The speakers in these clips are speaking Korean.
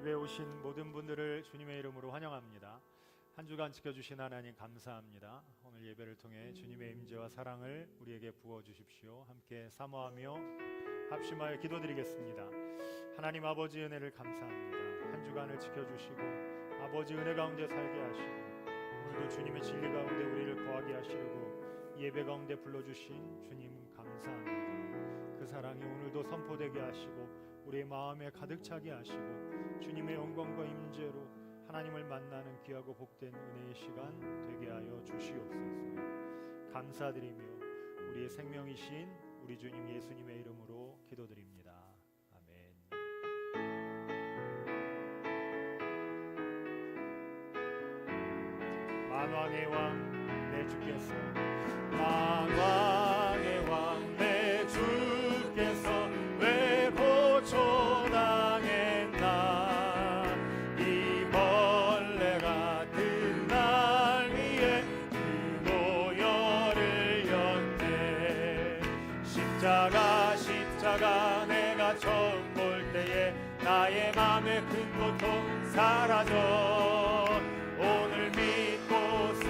예배에 오신 모든 분들을 주님의 이름으로 환영합니다. 한 주간 지켜주신 하나님 감사합니다. 오늘 예배를 통해 주님의 임재와 사랑을 우리에게 부어주십시오. 함께 사모하며 합심하여 기도드리겠습니다. 하나님 아버지 은혜를 감사합니다. 한 주간을 지켜주시고 아버지 은혜 가운데 살게 하시고 오늘도 주님의 진리 가운데 우리를 거하게 하시려고 예배 가운데 불러주신 주님 감사합니다. 그 사랑이 오늘도 선포되게 하시고 우리의 마음에 가득 차게 하시고 주님의 영광과 임재로 하나님을 만나는 귀하고 복된 은혜의 시간 되게 하여 주시옵소서. 감사드리며 우리의 생명이신 우리 주님 예수님의 이름으로 기도드립니다. 아멘. 만왕의 왕 내 주께서 만왕의 왕 내 주께서 왜 보초당했나 이 벌레 같은 날 위에 그 노여를 였네. 십자가 내가 처음 볼 때에 나의 맘에 큰 고통 사라져 오늘 믿고서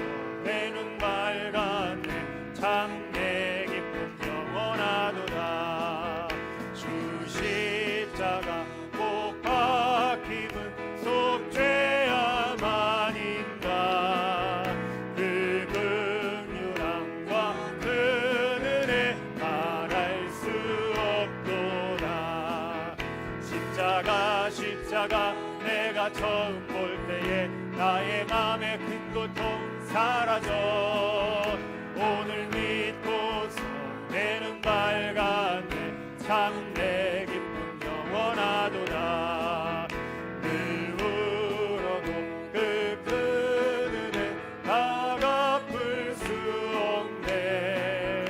내 눈 밝았네. 참 내 기쁨 영원하도다. 주 십자가 못 박힘은 속죄야만인가. 그 긍휼함과 그 은혜 말할 수 없도다. 십자가 내가 처음 볼 때에 나의 맘에 큰 고통 사라져 오늘 믿고서 내 눈 밝았네. 참 내 기쁨 영원하도다. 늘 울어도 그 큰 은혜 다 갚을 수 없네.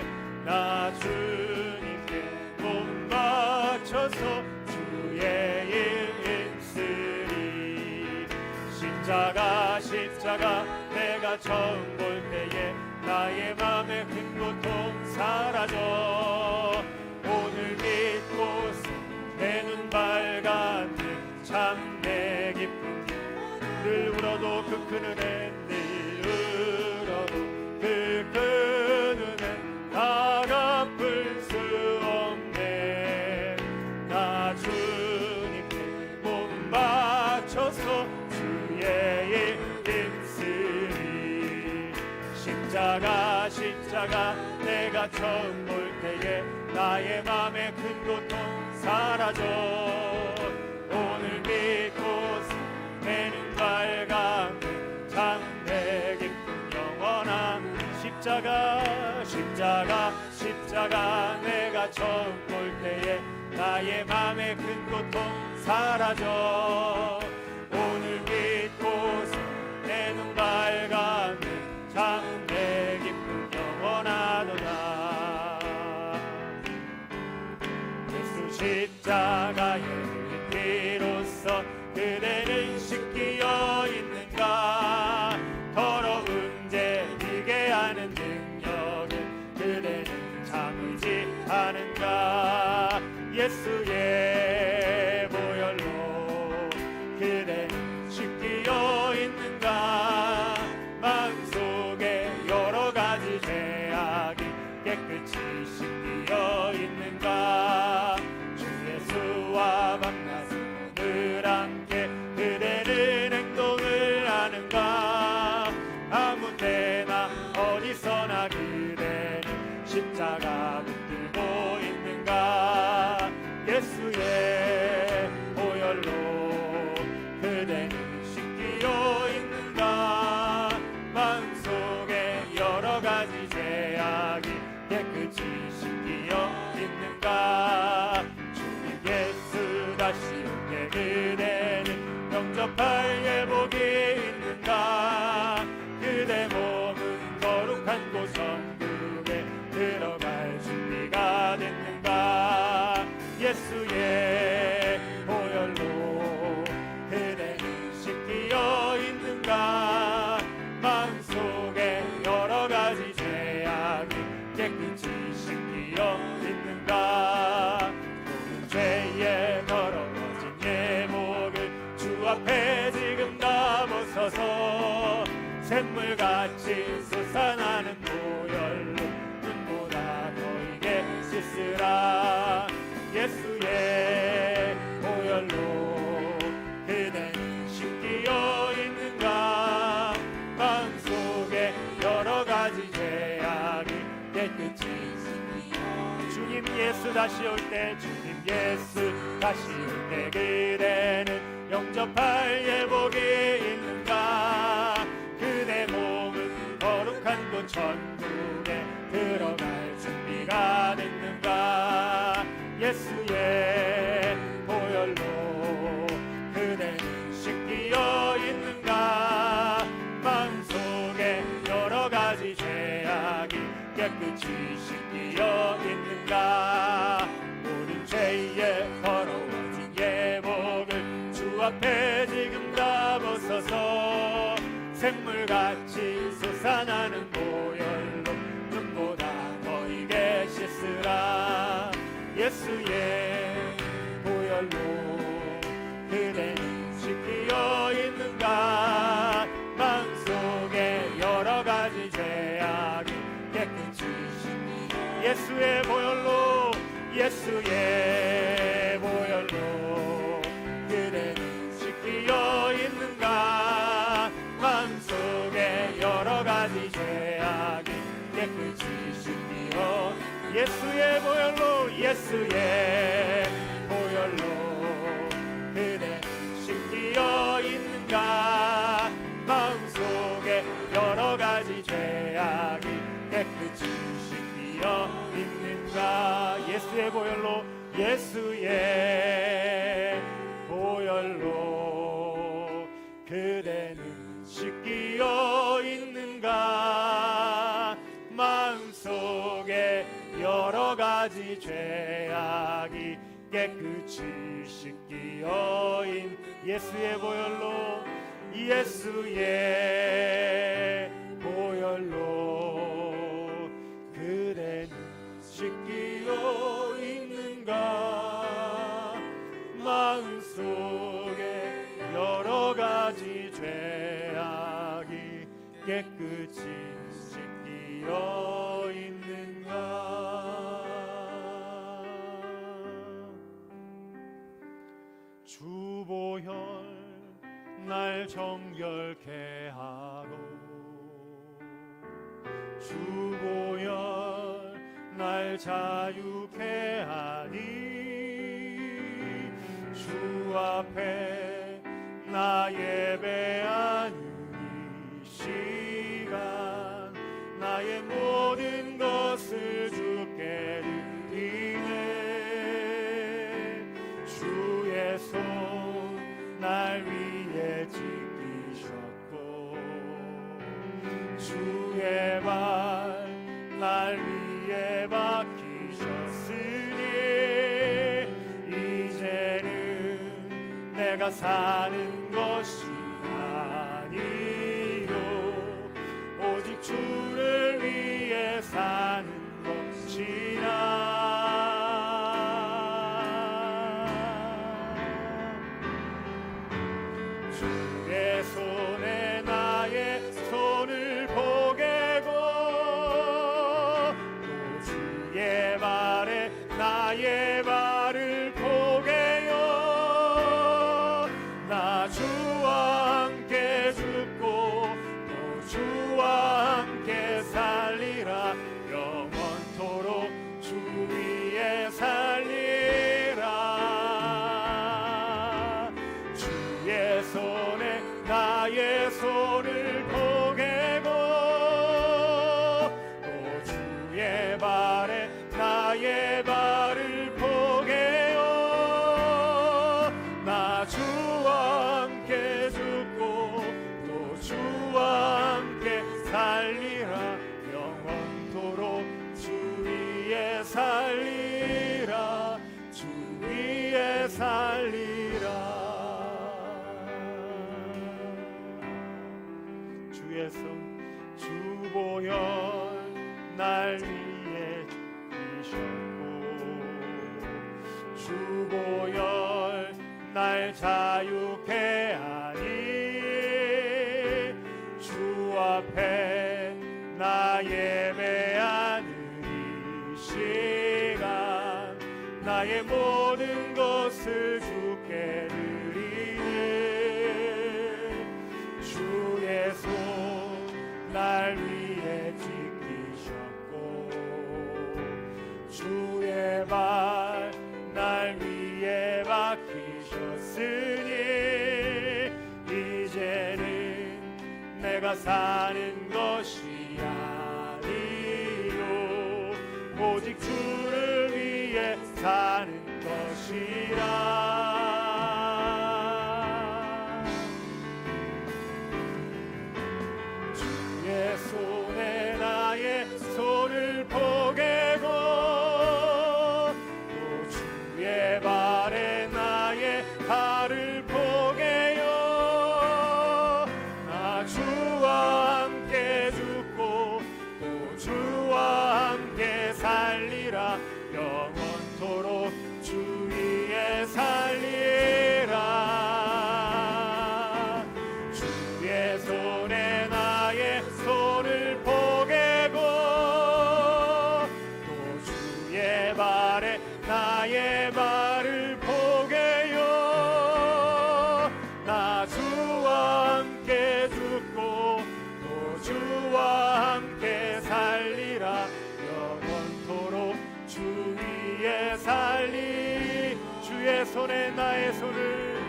나 주님께 몸 바쳐서 주의 일 힘쓰리. 십자가 내가 처음 볼 때에 나의 맘에 큰 고통 사라져 오늘 믿고서 내 눈 밝았네. 참 내 기쁨 늘 울어도 그 큰 은혜 늘 울어도 그 큰 은혜 다 갚을 수 없네. 나 주님께 몸 바쳐서 주의 일 힘쓰리. 십자가 내가 처음 볼 때에 나의 맘에 큰 고통 사라져 오늘 믿고서 내 눈 밝았네. 참 내 기쁨 영원한 십자가 내가 처음 볼 때에 나의 맘에 큰 고통 사라져 오늘 믿고서 내 눈 밝았네. 참 내 기쁨 영원하도다. 예수 십자가의 피로써 그대는 씻기어 있는가. 더러운 죄 이게 하는 능력은 그대는 참지 않은가. 예수의 보혈로 그대는 씻기어 있는가. 마음속에 여러 가지 죄악이 깨끗이 씻기어 있는가. 주 예수와 만나서 늘 함께 그대는 행동을 하는가. 아무 때나 어디서나 그대는 십자가 붙들고 있는가. 예수의 보혈로 그대는 씻기어 있는가. 마음속에 여러 가지 죄악이 깨끗이 씻기어 있는가. 주님 예수 다시 오게 그대는 영접할 예복이 있는가. 그대 몸은 거룩한 곳 천국에 들어갈 준비가 됐는가. 예수의 보혈로 그대는 씻기어 있는가. 마음속에 여러 가지 죄악이 깨끗이 씻기어 주님 예수 다시 올 때 주님 예수 다시 올 때 그대는 영접할 예복이 있는가 그대 몸은 거룩한 곳 천국에 들어갈 준비가 됐는가 예수의 보혈로 그대는 씻기어 있는가 마음속에 여러가지 죄악이 깨끗이 씻기어 있는가 모든 죄에 더러워진 예복을 주 앞에 지금 다 벗어서 샘물같이 솟아나는 보혈로 눈보다 더 이게 씻으라 예수의 보혈로 그대는 씻기어 있는가 마음속에 여러가지 죄악이 깨끗이 씻기어 예수의 보혈로 예수의 보혈로 그대는 씻기어 있는가 마음속에 여러가지 죄악이 깨끗이 씻기어 예수의 보혈로 예수의 보혈로 그대는 씻기어 있는가 마음속에 여러가지 죄악이 깨끗이 씻기어 있는가 예수의 보혈로 예수의 보혈로 그대는 씻기어 있는가 마음속에 여러가지 죄악이 깨끗이 씻기어 있는 예수의 보혈로 예수의 보혈로 그대는 씻기어 있는가 마음속에 여러가지 죄악이 깨끗이 씻기어 있는가 주보혈 날 정결케 하고 주보혈 날 자유케 하니 주 앞에 나 예배하는 이 시간 나의 모든 것을 주께 드리네 주의 손 날 위에 지키셨고 주의 발 날 위에 박히셨으니 이제는 내가 사는 것이 아니요 오직 주를 위해 사는 것이라 주의 손에 나의 손을 보게고 또 주의 발에 나의 발을 보게요 나 주와 함께 죽고 또 주와 함께 살리라 영원토록 주 위에 살리라 주의 손에 나의 손을 보게고 또 주의 발에 나의 발을 보게요 나 주와 함께 죽고 또 주와 함께 살리라 영원토록 주 위에 살리라 주 위에 살리라 주의 손 주보혈 날 위에 주셨고 주보혈 날 자유케 하니 주 앞에 나 예배하는 이 시간 나의 모든 것을 주께 드리네 주의 손 날 위에 지키셨고 주의 사는 것이 아니요 오직 주를 위해 사는 것이라. 주의 손에 나의 손을 포개고 또 주의 발에 나의 발을 포개요. 나 주와 함께 죽고 또 주와 함께 살리라. 영원토록 주 위에 살리라. 주의 손에 나의 손을 포개고 또 주의 발에 나의 발을 포개요. 나 주와 함께 죽고 또 주와 함께 살리라. 영원토록 주 위에 살리. 주의 손에 나의 손을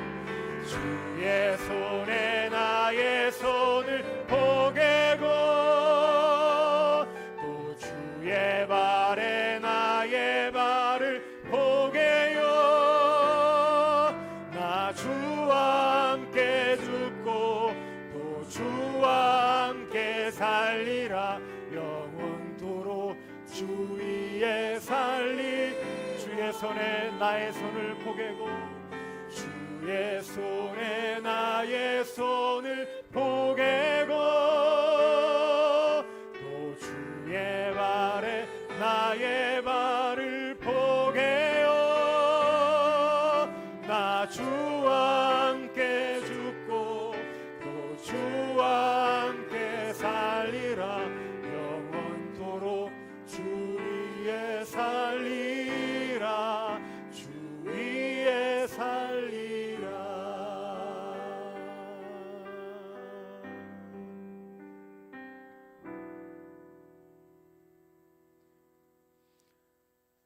주의 손에 나의 손을 포개고 또 주의 발에 나의 발을 포개요. 나 주와 함께 죽고 또 주와 함께 살리라. 영원토록 주 위에 살리. 주의 손에 나의 손을 포개고 주의 손에 나의 손을 포개고 또 주의 발에 나의 발을 포개요. 나 주와 함께 죽고 또 주와 함께 살리라. 영원토록 주 위에 살리라. 주 위에 살리라.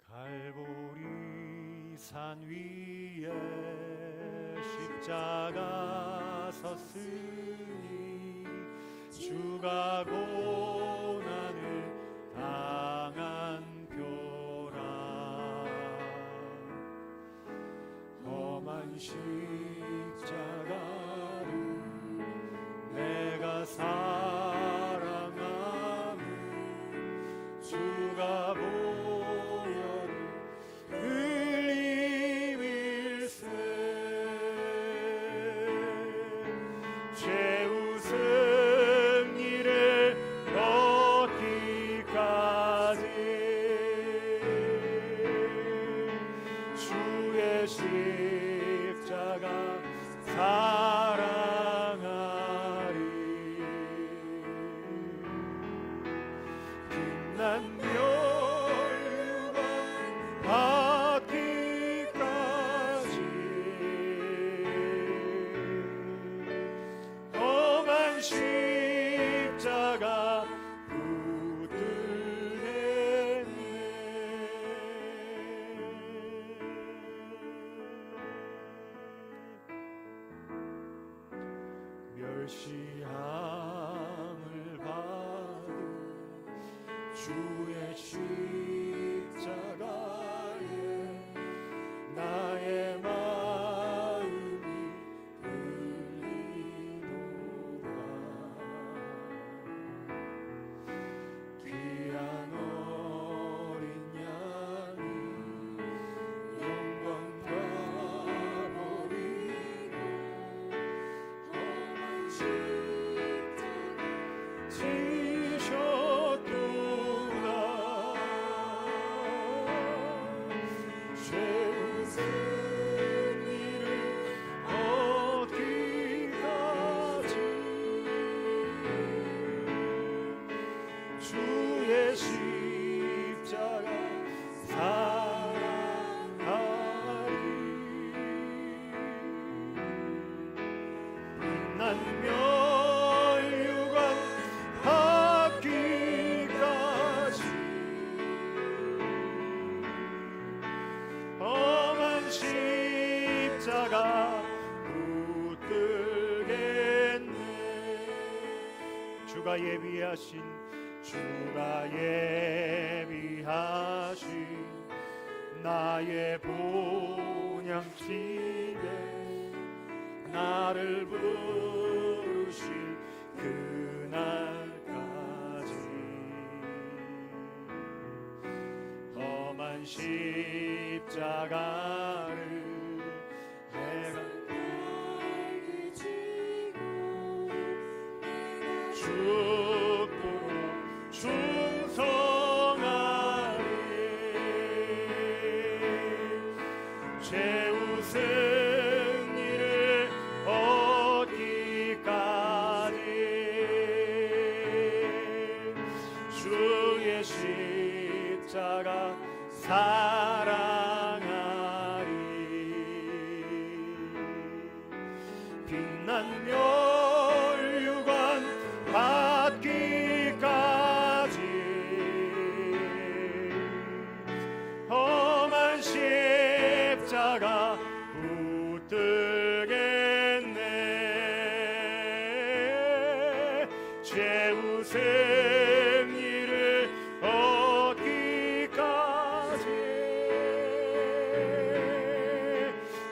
갈보리 산 위에 십자가 섰으니 주가 고난을 당한 표라. 험한 십자가를 내가 사랑하는 주가 보혈을 흘림일세. 최후 승리를 얻기까지 주의 십자가 사랑하리. 빛난 멸류관 받기까지 험한 십자가 붙들겠네. 멸시함을 받은 주의 십자가에 나의 마음이 끌리노라. 귀한 어린 양이 영광과 버리고 험한 십자가 지셨도다. 최후 승리를 얻기까지 주의 십자가 사랑하리. 빛난 멸류관 받기까지 험한 십자가 붙들겠네. 주가 예비하신 나의 본향집에 나를 부르신 그날까지 험한 십자가를 내가 달게 지고 죽도록 충성하리. 최후 승리를 얻기까지 주의 십자가 사랑하리. 빛난 멸류관 받기까지 험한 십자가 붙들겠네. 최후 승리를 얻기까지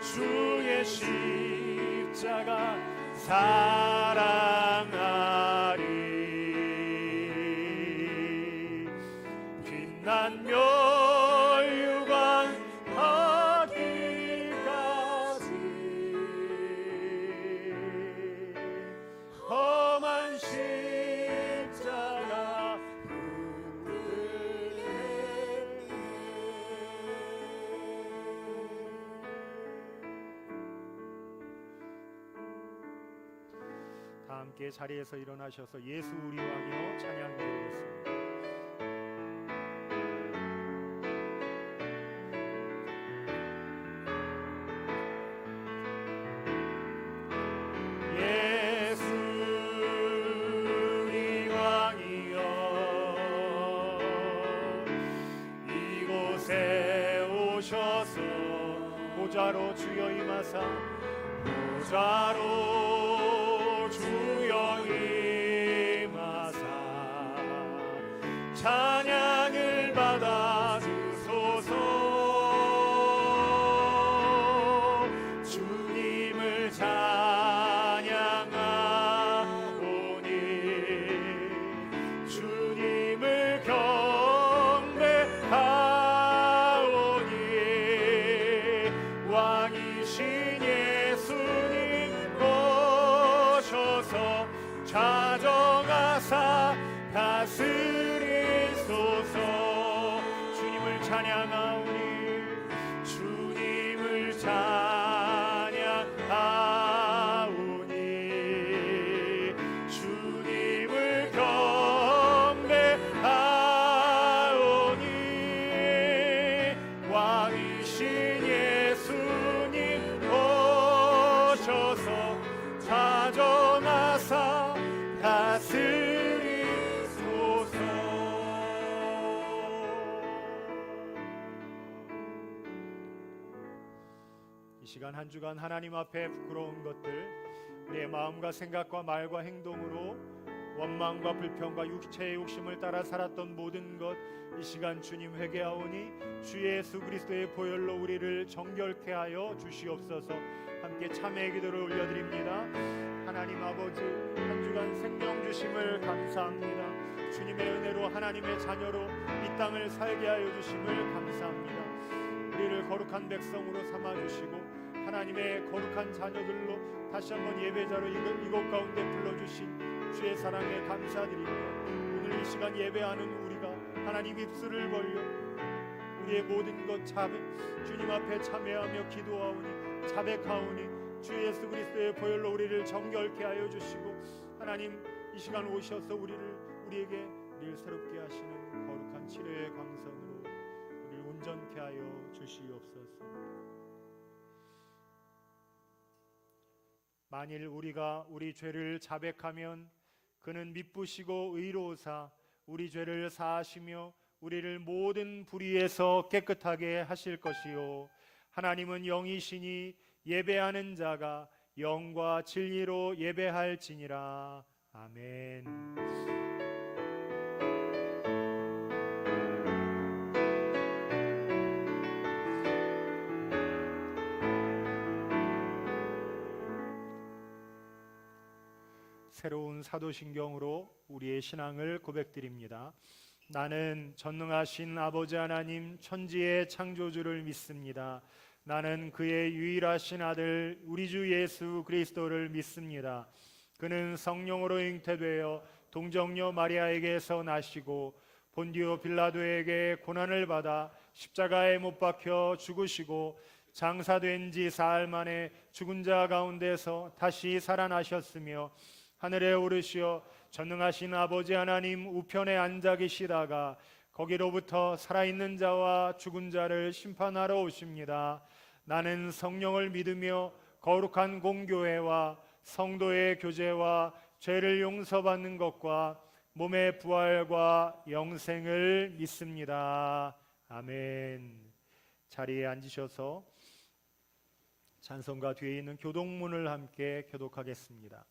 주의 십자가 사랑하리. 빛난 멸류관 받기까지 험한 십자가 붙들겠네. 다 함께 자리에서 일어나셔서 예수 우리 왕이여 찬양 드리겠습니다. 예수 우리 왕이여 이곳에 오셔서 보좌로 주여 임하사 보좌로 주여 임하사 찬양을 받아 주소서. 주님을 찬양하오니 주님을 경배하오니 왕이신 예수님 오셔서 좌정하사 다스리소서. 주님을 찬양하오니 주님을 찬양하오니 주님을 경배하오니 왕이신 예수님 오셔서 좌정하사 다스리소서. 이 시간 한 주간 하나님 앞에 부끄러운 것들, 우리의 마음과 생각과 말과 행동으로 원망과 불평과 육체의 욕심을 따라 살았던 모든 것, 이 시간 주님 회개하오니 주 예수 그리스도의 보혈로 우리를 정결케 하여 주시옵소서. 함께 참회의 기도를 올려드립니다. 하나님 아버지, 한 주간 생명 주심을 감사합니다. 주님의 은혜로 하나님의 자녀로 이 땅을 살게 하여 주심을 감사합니다. 우리를 거룩한 백성으로 삼아주시고 하나님의 거룩한 자녀들로 다시 한번 예배자로 이곳 가운데 불러주신 주의 사랑에 감사드리며 오늘 이 시간 예배하는 우리가 하나님 입술을 벌려 우리의 모든 것 주님 앞에 참회하며 기도하오니 자백하오니 주 예수 그리스도의 보혈로 우리를 정결케 하여 주시고 하나님 이 시간 오셔서 우리에게 늘 새롭게 하시는 거룩한 치료의 광선으로 우리를 온전케 하여 주시옵소서. 만일 우리가 우리 죄를 자백하면 그는 미쁘시고 의로우사 우리 죄를 사하시며 우리를 모든 불의에서 깨끗하게 하실 것이요 하나님은 영이시니 예배하는 자가 영과 진리로 예배할지니라. 아멘. 새로운 사도신경으로 우리의 신앙을 고백드립니다. 나는 전능하신 아버지 하나님 천지의 창조주를 믿습니다. 나는 그의 유일하신 아들 우리 주 예수 그리스도를 믿습니다. 그는 성령으로 잉태되어 동정녀 마리아에게서 나시고 본디오 빌라도에게 고난을 받아 십자가에 못 박혀 죽으시고 장사된 지 사흘 만에 죽은 자 가운데서 다시 살아나셨으며 하늘에 오르시어 전능하신 아버지 하나님 우편에 앉아 계시다가 거기로부터 살아있는 자와 죽은 자를 심판하러 오십니다. 나는 성령을 믿으며 거룩한 공교회와 성도의 교제와 죄를 용서받는 것과 몸의 부활과 영생을 믿습니다. 아멘. 자리에 앉으셔서 찬송가 뒤에 있는 교동문을 함께 교독하겠습니다.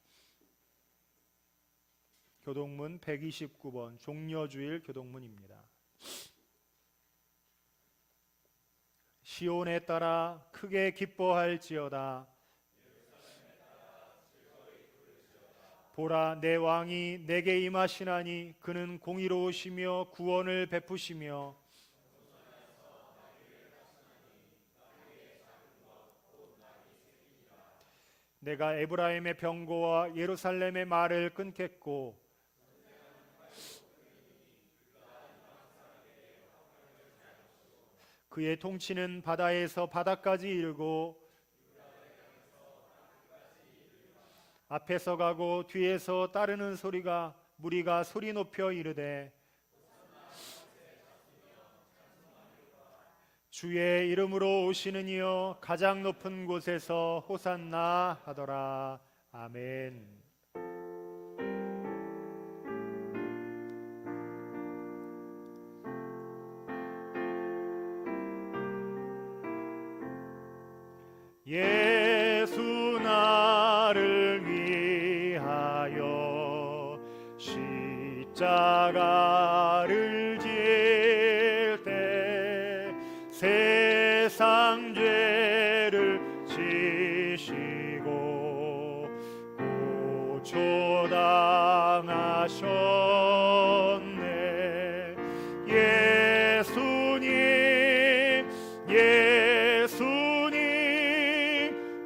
교동문 129번 종려주일 교동문입니다. 시온에 따라 크게 기뻐할지어다. 보라, 내 왕이 내게 임하시나니 그는 공의로우시며 구원을 베푸시며 내가 에브라임의 병고와 예루살렘의 말을 끊겠고 그의 통치는 바다에서 바다까지 이르고 앞에서 가고 뒤에서 따르는 소리가 무리가 소리 높여 이르되 주의 이름으로 오시는 이여 가장 높은 곳에서 호산나 하더라. 아멘. 예수 나를 위하여 십자가를 질 때 세상 죄를 지시고 고초당하셨네. 예수님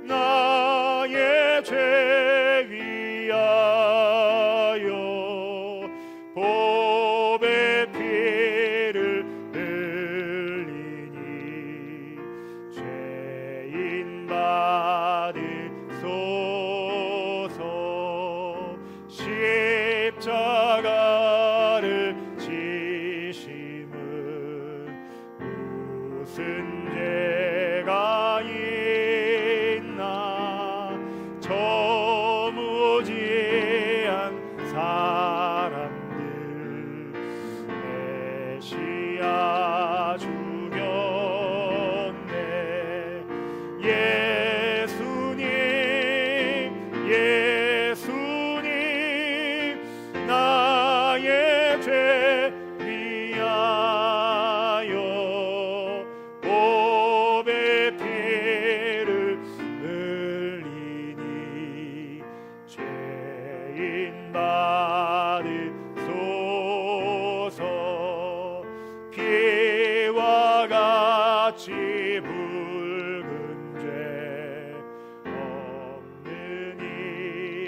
나의 죄 위하여 보배 피를 흘리니 죄인 받으소서. 십자가를 지심은 무슨 죄가 저 무지한 사람들 메시아 죽였네. 예수님 나의 죄 위하여 보배 피를 흘리니 죄인 받으소서. 피와 같이 붉은 죄 없는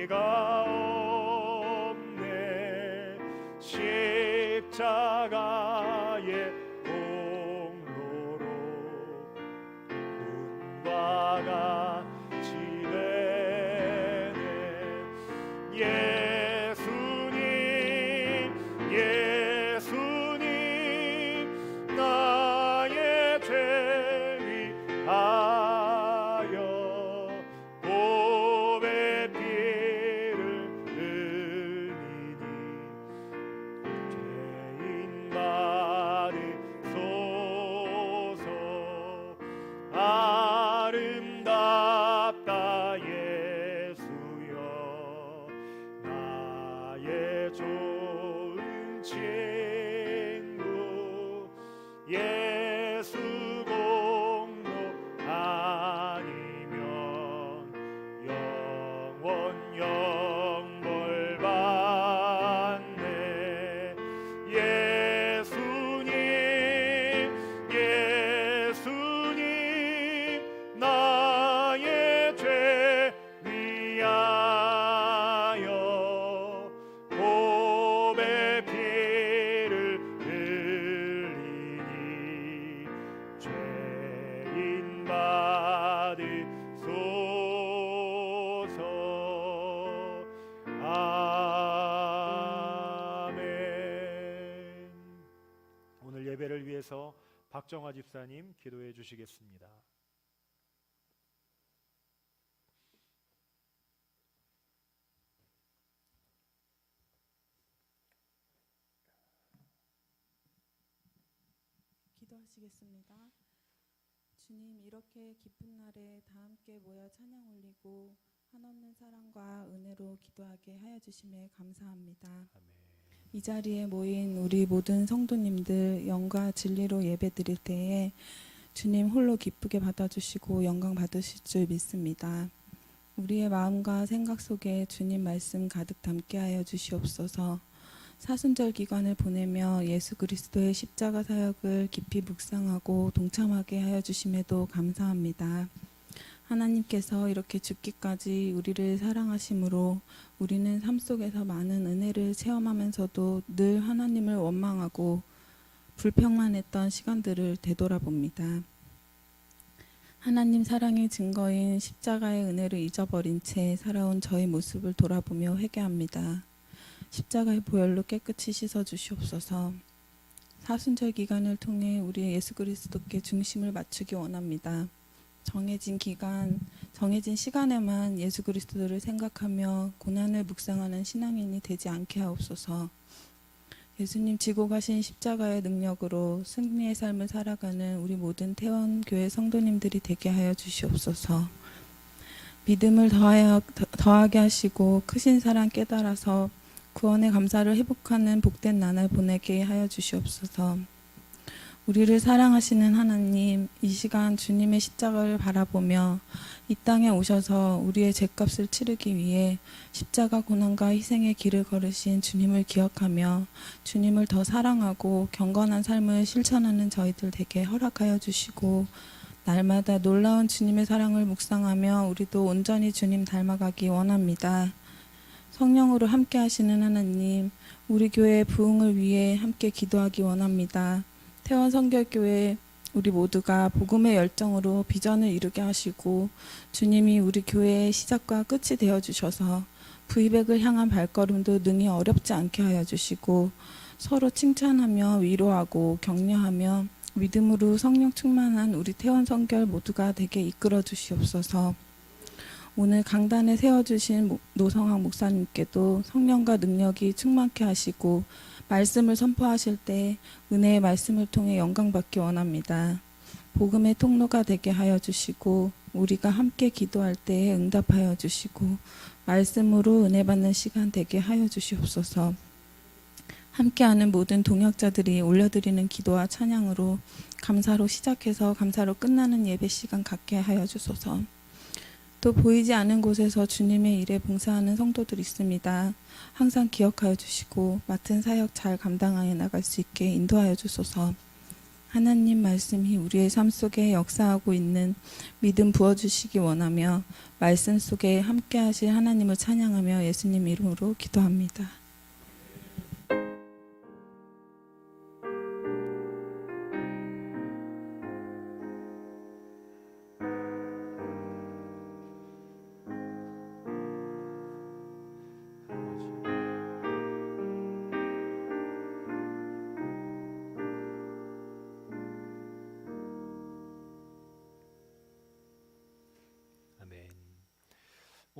이가 없네. 십자가의 공로로 눈과 같이 되네. 예수님 나의 죄 위하여 받으소서. 아멘. 오늘 예배를 위해서 박정화 집사님 기도해 주시겠습니다. 기도하시겠습니다. 주님, 이렇게 기쁜 날에 다 함께 모여 찬양 올리고 한없는 사랑과 은혜로 기도하게 하여 주심에 감사합니다. 아멘. 이 자리에 모인 우리 모든 성도님들 영과 진리로 예배드릴 때에 주님 홀로 기쁘게 받아주시고 영광 받으실 줄 믿습니다. 우리의 마음과 생각 속에 주님 말씀 가득 담게 하여 주시옵소서. 사순절 기간을 보내며 예수 그리스도의 십자가 사역을 깊이 묵상하고 동참하게 하여 주심에도 감사합니다. 하나님께서 이렇게 죽기까지 우리를 사랑하심으로 우리는 삶 속에서 많은 은혜를 체험하면서도 늘 하나님을 원망하고 불평만 했던 시간들을 되돌아봅니다. 하나님 사랑의 증거인 십자가의 은혜를 잊어버린 채 살아온 저의 모습을 돌아보며 회개합니다. 십자가의 보혈로 깨끗이 씻어 주시옵소서. 사순절 기간을 통해 우리 예수 그리스도께 중심을 맞추기 원합니다. 정해진 기간, 정해진 시간에만 예수 그리스도를 생각하며 고난을 묵상하는 신앙인이 되지 않게 하옵소서. 예수님 지고 가신 십자가의 능력으로 승리의 삶을 살아가는 우리 모든 태원교회 성도님들이 되게 하여 주시옵소서. 믿음을 더하게 하시고 크신 사랑 깨달아서 구원의 감사를 회복하는 복된 나날 보내게 하여 주시옵소서. 우리를 사랑하시는 하나님, 이 시간 주님의 십자가를 바라보며 이 땅에 오셔서 우리의 죄값을 치르기 위해 십자가 고난과 희생의 길을 걸으신 주님을 기억하며 주님을 더 사랑하고 경건한 삶을 실천하는 저희들 되게 허락하여 주시고 날마다 놀라운 주님의 사랑을 묵상하며 우리도 온전히 주님 닮아가기 원합니다. 성령으로 함께 하시는 하나님, 우리 교회의 부흥을 위해 함께 기도하기 원합니다. 태원 성결교회 우리 모두가 복음의 열정으로 비전을 이루게 하시고 주님이 우리 교회의 시작과 끝이 되어주셔서 V100을 향한 발걸음도 능히 어렵지 않게 하여 주시고 서로 칭찬하며 위로하고 격려하며 믿음으로 성령 충만한 우리 태원 성결 모두가 되게 이끌어 주시옵소서. 오늘 강단에 세워주신 노성학 목사님께도 성령과 능력이 충만케 하시고 말씀을 선포하실 때 은혜의 말씀을 통해 영광받기 원합니다. 복음의 통로가 되게 하여 주시고 우리가 함께 기도할 때에 응답하여 주시고 말씀으로 은혜 받는 시간 되게 하여 주시옵소서. 함께하는 모든 동역자들이 올려드리는 기도와 찬양으로 감사로 시작해서 감사로 끝나는 예배 시간 갖게 하여 주소서. 또 보이지 않는 곳에서 주님의 일에 봉사하는 성도들이 있습니다. 항상 기억하여 주시고 맡은 사역 잘 감당하여 나갈 수 있게 인도하여 주소서. 하나님 말씀이 우리의 삶 속에 역사하고 있는 믿음 부어주시기 원하며 말씀 속에 함께 하실 하나님을 찬양하며 예수님 이름으로 기도합니다.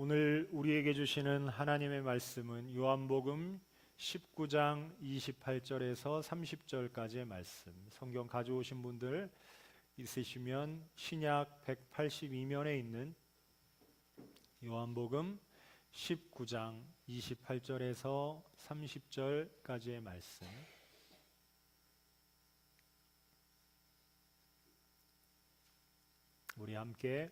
오늘 우리에게 주시는 하나님의 말씀은 요한복음 19장 28절에서 30절까지의 말씀. 성경 가져오신 분들 있으시면 신약 182면에 있는 요한복음 19장 28절에서 30절까지의 말씀. 우리 함께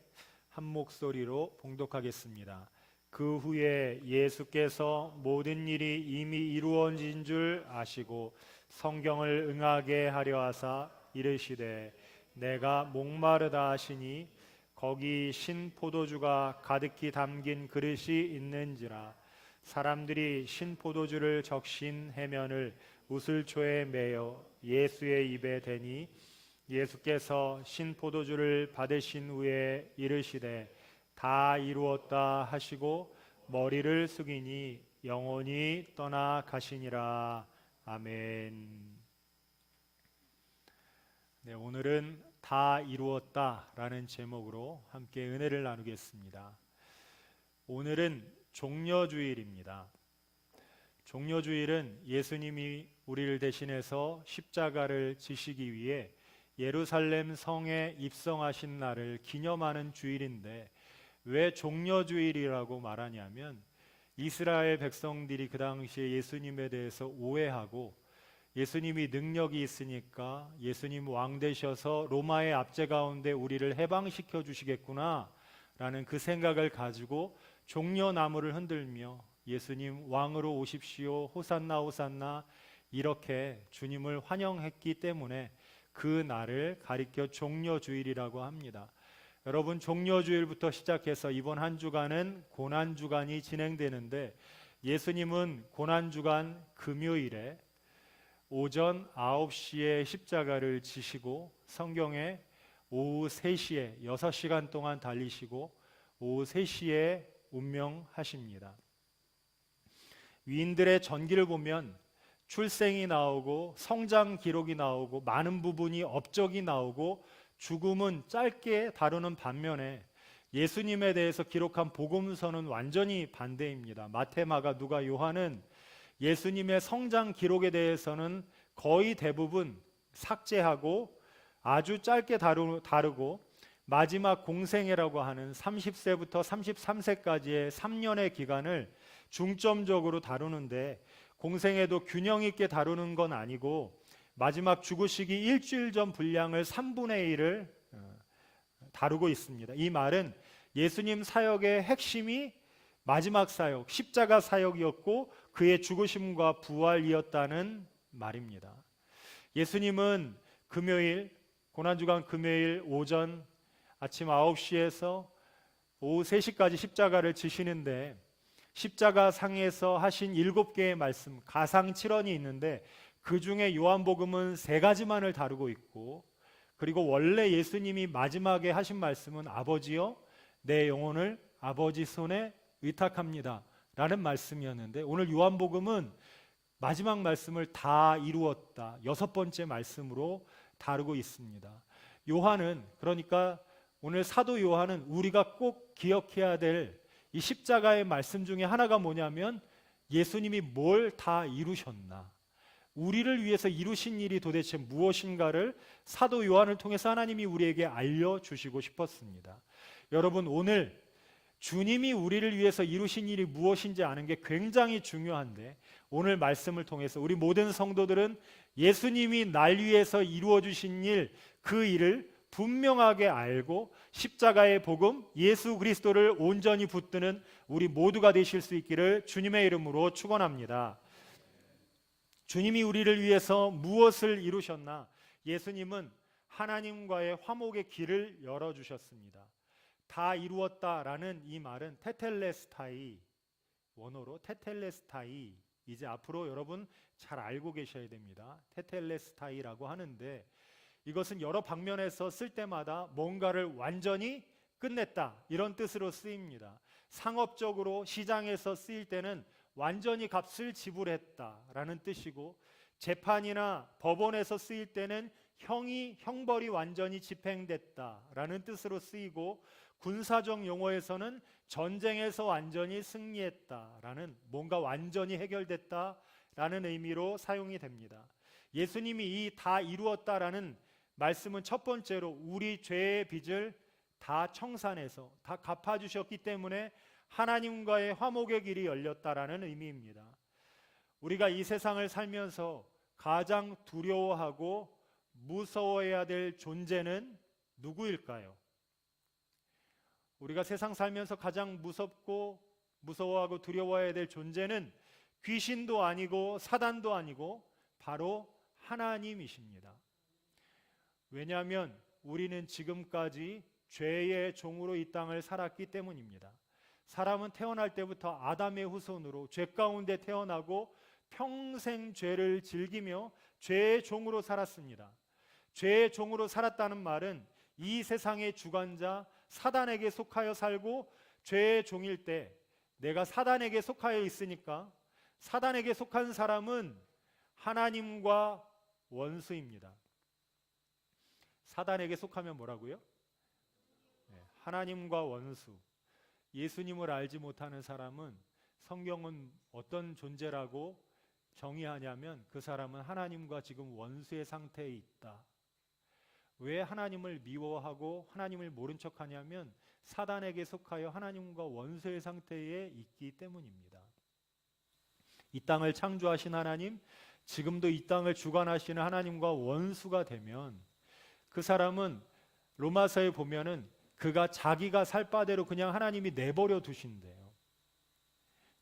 한 목소리로 봉독하겠습니다. 그 후에 예수께서 모든 일이 이미 이루어진 줄 아시고 성경을 응하게 하려 하사 이르시되 내가 목마르다 하시니 거기 신 포도주가 가득히 담긴 그릇이 있는지라. 사람들이 신 포도주를 적신 해면을 우슬초에 매어 예수의 입에 대니 예수께서 신포도주를 받으신 후에 이르시되 다 이루었다 하시고 머리를 숙이니 영원히 떠나 가시니라. 아멘. 네, 오늘은 다 이루었다라는 제목으로 함께 은혜를 나누겠습니다. 오늘은 종려주일입니다. 종려주일은 예수님이 우리를 대신해서 십자가를 지시기 위해 예루살렘 성에 입성하신 날을 기념하는 주일인데, 왜 종려주일이라고 말하냐면 이스라엘 백성들이 그 당시에 예수님에 대해서 오해하고 예수님이 능력이 있으니까 예수님 왕 되셔서 로마의 압제 가운데 우리를 해방시켜 주시겠구나 라는 그 생각을 가지고 종려나무를 흔들며 예수님 왕으로 오십시오, 호산나 호산나 이렇게 주님을 환영했기 때문에 그 날을 가리켜 종려주일이라고 합니다. 여러분, 종려주일부터 시작해서 이번 한 주간은 고난주간이 진행되는데, 예수님은 고난주간 금요일에 오전 9시에 십자가를 지시고 성경에 오후 3시에 6시간 동안 달리시고 오후 3시에 운명하십니다. 위인들의 전기를 보면 출생이 나오고 성장 기록이 나오고 많은 부분이 업적이 나오고 죽음은 짧게 다루는 반면에 예수님에 대해서 기록한 복음서는 완전히 반대입니다. 마태, 마가, 누가, 요한은 예수님의 성장 기록에 대해서는 거의 대부분 삭제하고 아주 짧게 다루고 마지막 공생애라고 하는 30세부터 33세까지의 3년의 기간을 중점적으로 다루는데, 공생애도 균형 있게 다루는 건 아니고 마지막 죽으시기 일주일 전 분량을 3분의 1을 다루고 있습니다. 이 말은 예수님 사역의 핵심이 마지막 사역, 십자가 사역이었고 그의 죽으심과 부활이었다는 말입니다. 예수님은 금요일, 고난주간 금요일 오전 아침 9시에서 오후 3시까지 십자가를 지시는데, 십자가 상에서 하신 7개의 말씀, 가상 7언이 있는데 그 중에 요한복음은 3가지만을 다루고 있고, 그리고 원래 예수님이 마지막에 하신 말씀은 아버지여 내 영혼을 아버지 손에 의탁합니다 라는 말씀이었는데, 오늘 요한복음은 마지막 말씀을 다 이루었다 6번째 말씀으로 다루고 있습니다. 요한은, 그러니까 오늘 사도 요한은 우리가 꼭 기억해야 될 이 십자가의 말씀 중에 하나가 뭐냐면 예수님이 뭘 다 이루셨나, 우리를 위해서 이루신 일이 도대체 무엇인가를 사도 요한을 통해서 하나님이 우리에게 알려주시고 싶었습니다. 여러분, 오늘 주님이 우리를 위해서 이루신 일이 무엇인지 아는 게 굉장히 중요한데, 오늘 말씀을 통해서 우리 모든 성도들은 예수님이 날 위해서 이루어 주신 일, 그 일을 분명하게 알고 십자가의 복음, 예수 그리스도를 온전히 붙드는 우리 모두가 되실 수 있기를 주님의 이름으로 축원합니다. 주님이 우리를 위해서 무엇을 이루셨나? 예수님은 하나님과의 화목의 길을 열어주셨습니다. 다 이루었다라는 이 말은 테텔레스타이, 원어로 테텔레스타이, 이제 앞으로 여러분 잘 알고 계셔야 됩니다. 테텔레스타이라고 하는데, 이것은 여러 방면에서 쓸 때마다 뭔가를 완전히 끝냈다 이런 뜻으로 쓰입니다. 상업적으로 시장에서 쓰일 때는 완전히 값을 지불했다라는 뜻이고, 재판이나 법원에서 쓰일 때는 형벌이 완전히 집행됐다라는 뜻으로 쓰이고, 군사적 용어에서는 전쟁에서 완전히 승리했다라는, 뭔가 완전히 해결됐다라는 의미로 사용이 됩니다. 예수님이 이 다 이루었다라는 말씀은 첫 번째로 우리 죄의 빚을 다 청산해서 다 갚아주셨기 때문에 하나님과의 화목의 길이 열렸다라는 의미입니다. 우리가 이 세상을 살면서 가장 두려워하고 무서워해야 될 존재는 누구일까요? 우리가 세상 살면서 가장 무섭고 무서워하고 두려워해야 될 존재는 귀신도 아니고 사단도 아니고 바로 하나님이십니다. 왜냐하면 우리는 지금까지 죄의 종으로 이 땅을 살았기 때문입니다. 사람은 태어날 때부터 아담의 후손으로 죄 가운데 태어나고 평생 죄를 즐기며 죄의 종으로 살았습니다. 죄의 종으로 살았다는 말은 이 세상의 주관자 사단에게 속하여 살고 죄의 종일 때 내가 사단에게 속하여 있으니까 사단에게 속한 사람은 하나님과 원수입니다. 사단에게 속하면 뭐라고요? 하나님과 원수. 예수님을 알지 못하는 사람은 성경은 어떤 존재라고 정의하냐면 그 사람은 하나님과 지금 원수의 상태에 있다. 왜 하나님을 미워하고 하나님을 모른 척하냐면 사단에게 속하여 하나님과 원수의 상태에 있기 때문입니다. 이 땅을 창조하신 하나님, 지금도 이 땅을 주관하시는 하나님과 원수가 되면 그 사람은 로마서에 보면은 그가 자기가 살 바대로 그냥 하나님이 내버려 두신대요.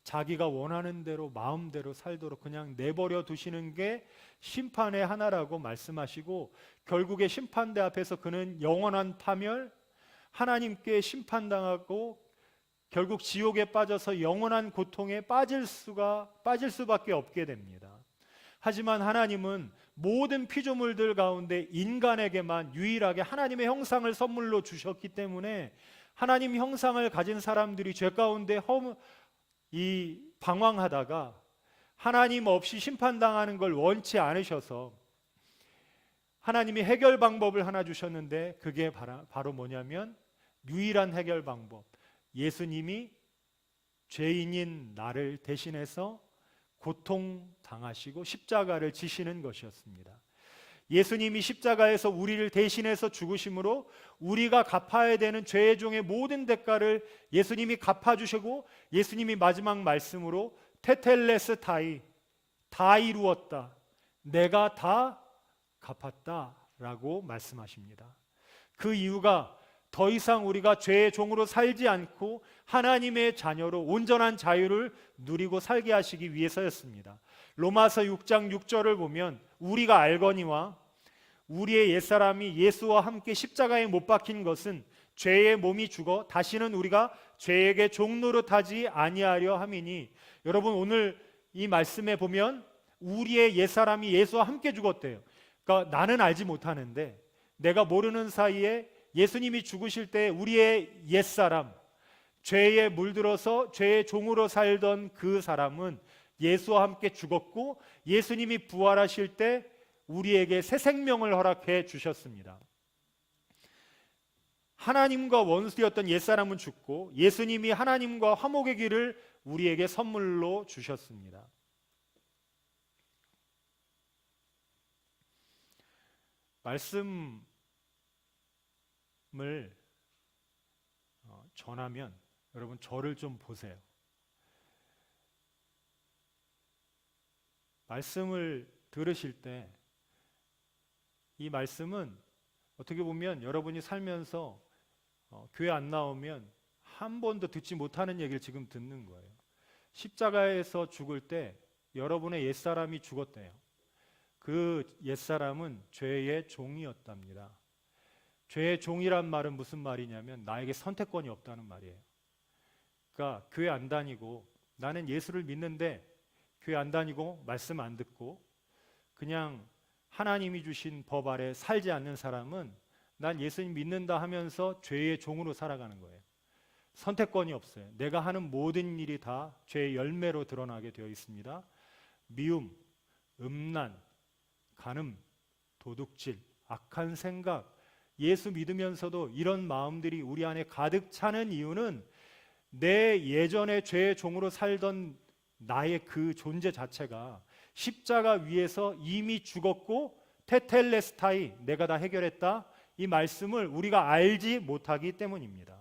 자기가 원하는 대로 마음대로 살도록 그냥 내버려 두시는 게 심판의 하나라고 말씀하시고 결국에 심판대 앞에서 그는 영원한 파멸, 하나님께 심판당하고 결국 지옥에 빠져서 영원한 고통에 빠질 수밖에 없게 됩니다. 하지만 하나님은 모든 피조물들 가운데 인간에게만 유일하게 하나님의 형상을 선물로 주셨기 때문에 하나님 형상을 가진 사람들이 죄 가운데 방황하다가 하나님 없이 심판당하는 걸 원치 않으셔서 하나님이 해결 방법을 하나 주셨는데 그게 바로 뭐냐면 유일한 해결 방법, 예수님이 죄인인 나를 대신해서 고통당하시고 십자가를 지시는 것이었습니다. 예수님이 십자가에서 우리를 대신해서 죽으심으로 우리가 갚아야 되는 죄의 종의 모든 대가를 예수님이 갚아주시고 예수님이 마지막 말씀으로 테텔레스타이, 다 이루었다, 내가 다 갚았다 라고 말씀하십니다. 그 이유가 더 이상 우리가 죄의 종으로 살지 않고 하나님의 자녀로 온전한 자유를 누리고 살게 하시기 위해서였습니다. 로마서 6장 6절을 보면 우리가 알거니와 우리의 옛사람이 예수와 함께 십자가에 못 박힌 것은 죄의 몸이 죽어 다시는 우리가 죄에게 종노릇하지 아니하려 함이니, 여러분 오늘 이 말씀에 보면 우리의 옛사람이 예수와 함께 죽었대요. 그러니까 나는 알지 못하는데 내가 모르는 사이에 예수님이 죽으실 때 우리의 옛사람, 죄에 물들어서 죄의 종으로 살던 그 사람은 예수와 함께 죽었고 예수님이 부활하실 때 우리에게 새 생명을 허락해 주셨습니다. 하나님과 원수였던 옛사람은 죽고 예수님이 하나님과 화목의 길을 우리에게 선물로 주셨습니다. 말씀을 전하면 여러분 저를 좀 보세요. 말씀을 들으실 때 이 말씀은 어떻게 보면 여러분이 살면서 교회 안 나오면 한 번도 듣지 못하는 얘기를 지금 듣는 거예요. 십자가에서 죽을 때 여러분의 옛사람이 죽었대요. 그 옛사람은 죄의 종이었답니다. 죄의 종이란 말은 무슨 말이냐면 나에게 선택권이 없다는 말이에요. 그러니까 교회 안 다니고 나는 예수를 믿는데 교회 안 다니고 말씀 안 듣고 그냥 하나님이 주신 법 아래 살지 않는 사람은 난 예수님 믿는다 하면서 죄의 종으로 살아가는 거예요. 선택권이 없어요. 내가 하는 모든 일이 다 죄의 열매로 드러나게 되어 있습니다. 미움, 음란, 간음, 도둑질, 악한 생각, 예수 믿으면서도 이런 마음들이 우리 안에 가득 차는 이유는 내 예전에 죄의 종으로 살던 나의 그 존재 자체가 십자가 위에서 이미 죽었고 테텔레스타이, 내가 다 해결했다, 이 말씀을 우리가 알지 못하기 때문입니다.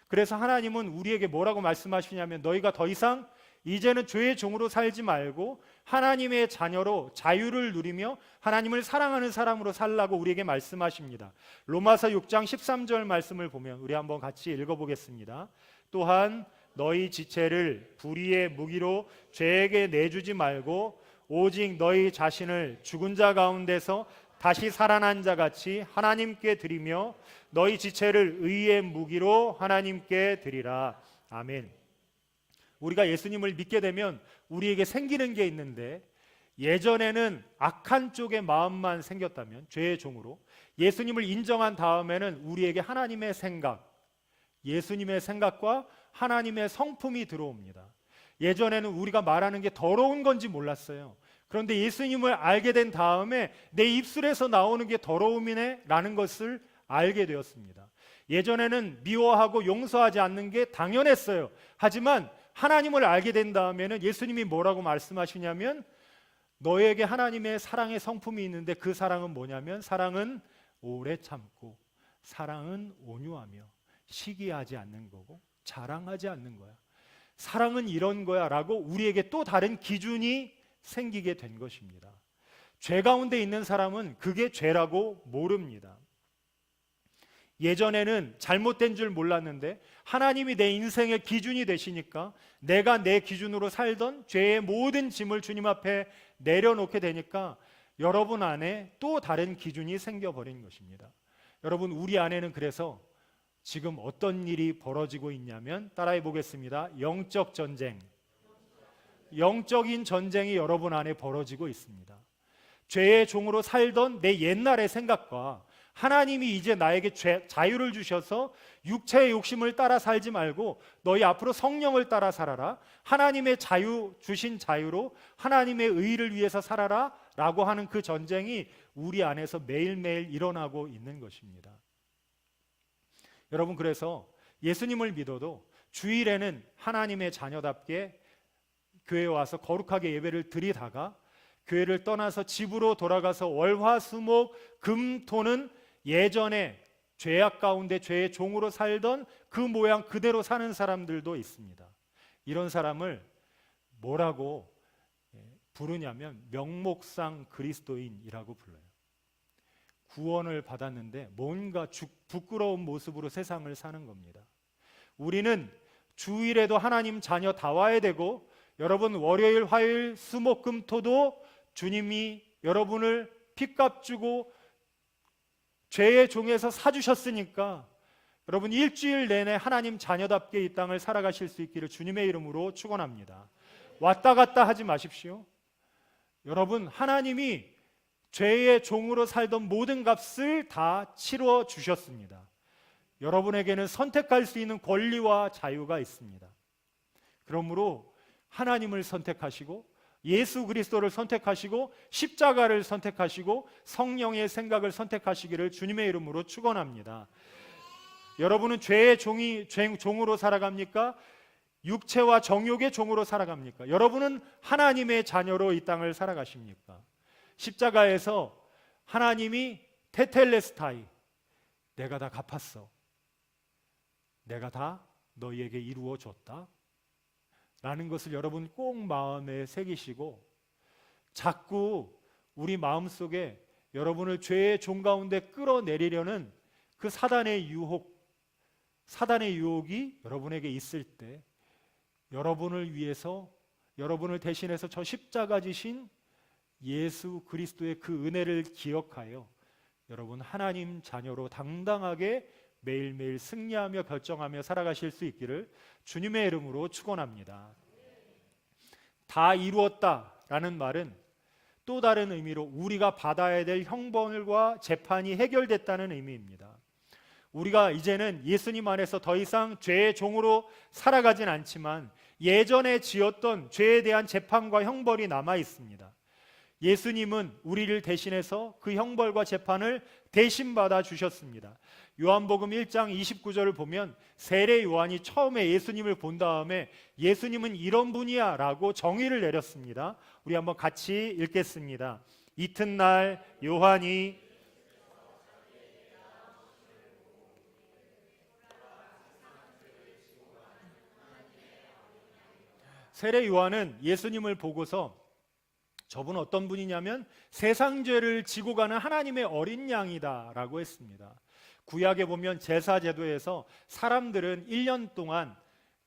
그래서 하나님은 우리에게 뭐라고 말씀하시냐면 너희가 더 이상 이제는 죄의 종으로 살지 말고 하나님의 자녀로 자유를 누리며 하나님을 사랑하는 사람으로 살라고 우리에게 말씀하십니다. 로마서 6장 13절 말씀을 보면 우리 한번 같이 읽어보겠습니다. 또한 너희 지체를 불의의 무기로 죄에게 내주지 말고 오직 너희 자신을 죽은 자 가운데서 다시 살아난 자 같이 하나님께 드리며 너희 지체를 의의 무기로 하나님께 드리라. 아멘. 우리가 예수님을 믿게 되면 우리에게 생기는 게 있는데 예전에는 악한 쪽의 마음만 생겼다면, 죄의 종으로 예수님을 인정한 다음에는 우리에게 하나님의 생각, 예수님의 생각과 하나님의 성품이 들어옵니다. 예전에는 우리가 말하는 게 더러운 건지 몰랐어요. 그런데 예수님을 알게 된 다음에 내 입술에서 나오는 게 더러움이네 라는 것을 알게 되었습니다. 예전에는 미워하고 용서하지 않는 게 당연했어요. 하지만 하나님을 알게 된 다음에는 예수님이 뭐라고 말씀하시냐면, 너에게 하나님의 사랑의 성품이 있는데 그 사랑은 뭐냐면, 사랑은 오래 참고, 사랑은 온유하며, 시기하지 않는 거고, 자랑하지 않는 거야. 사랑은 이런 거야 라고 우리에게 또 다른 기준이 생기게 된 것입니다. 죄 가운데 있는 사람은 그게 죄라고 모릅니다. 예전에는 잘못된 줄 몰랐는데 하나님이 내 인생의 기준이 되시니까 내가 내 기준으로 살던 죄의 모든 짐을 주님 앞에 내려놓게 되니까 여러분 안에 또 다른 기준이 생겨버린 것입니다. 여러분, 우리 안에는 그래서 지금 어떤 일이 벌어지고 있냐면, 따라해 보겠습니다. 영적 전쟁, 영적인 전쟁이 여러분 안에 벌어지고 있습니다. 죄의 종으로 살던 내 옛날의 생각과 하나님이 이제 나에게 자유를 주셔서 육체의 욕심을 따라 살지 말고 너희 앞으로 성령을 따라 살아라, 하나님의 자유, 주신 자유로 하나님의 의를 위해서 살아라 라고 하는 그 전쟁이 우리 안에서 매일매일 일어나고 있는 것입니다. 여러분, 그래서 예수님을 믿어도 주일에는 하나님의 자녀답게 교회에 와서 거룩하게 예배를 드리다가 교회를 떠나서 집으로 돌아가서 월화수목 금토는 예전에 죄악 가운데 죄의 종으로 살던 그 모양 그대로 사는 사람들도 있습니다. 이런 사람을 뭐라고 부르냐면 명목상 그리스도인이라고 불러요. 구원을 받았는데 뭔가 부끄러운 모습으로 세상을 사는 겁니다. 우리는 주일에도 하나님 자녀 다 와야 되고, 여러분 월요일, 화요일, 수목, 금, 토도 주님이 여러분을 핏값 주고 죄의 종에서 사주셨으니까 여러분 일주일 내내 하나님 자녀답게 이 땅을 살아가실 수 있기를 주님의 이름으로 축원합니다. 왔다 갔다 하지 마십시오. 여러분, 하나님이 죄의 종으로 살던 모든 값을 다 치러 주셨습니다. 여러분에게는 선택할 수 있는 권리와 자유가 있습니다. 그러므로 하나님을 선택하시고 예수 그리스도를 선택하시고 십자가를 선택하시고 성령의 생각을 선택하시기를 주님의 이름으로 축원합니다. 여러분은 죄의 종으로 살아갑니까? 육체와 정욕의 종으로 살아갑니까? 여러분은 하나님의 자녀로 이 땅을 살아가십니까? 십자가에서 하나님이 테텔레스타이, 내가 다 갚았어, 내가 다 너희에게 이루어 줬다 라는 것을 여러분 꼭 마음에 새기시고, 자꾸 우리 마음속에 여러분을 죄의 종 가운데 끌어내리려는 그 사단의 유혹이 여러분에게 있을 때, 여러분을 위해서, 여러분을 대신해서 저 십자가 지신 예수 그리스도의 그 은혜를 기억하여 여러분 하나님 자녀로 당당하게 매일매일 승리하며 결정하며 살아가실 수 있기를 주님의 이름으로 축원합니다. 다 이루었다라는 말은 또 다른 의미로 우리가 받아야 될 형벌과 재판이 해결됐다는 의미입니다. 우리가 이제는 예수님 안에서 더 이상 죄의 종으로 살아가진 않지만 예전에 지었던 죄에 대한 재판과 형벌이 남아 있습니다. 예수님은 우리를 대신해서 그 형벌과 재판을 대신 받아 주셨습니다. 요한복음 1장 29절을 보면 세례 요한이 처음에 예수님을 본 다음에 예수님은 이런 분이야 라고 정의를 내렸습니다. 우리 한번 같이 읽겠습니다. 이튿날 요한이 세례 요한은 예수님을 보고서 저분은 어떤 분이냐면 세상 죄를 지고 가는 하나님의 어린 양이다 라고 했습니다. 구약에 보면 제사 제도에서 사람들은 1년 동안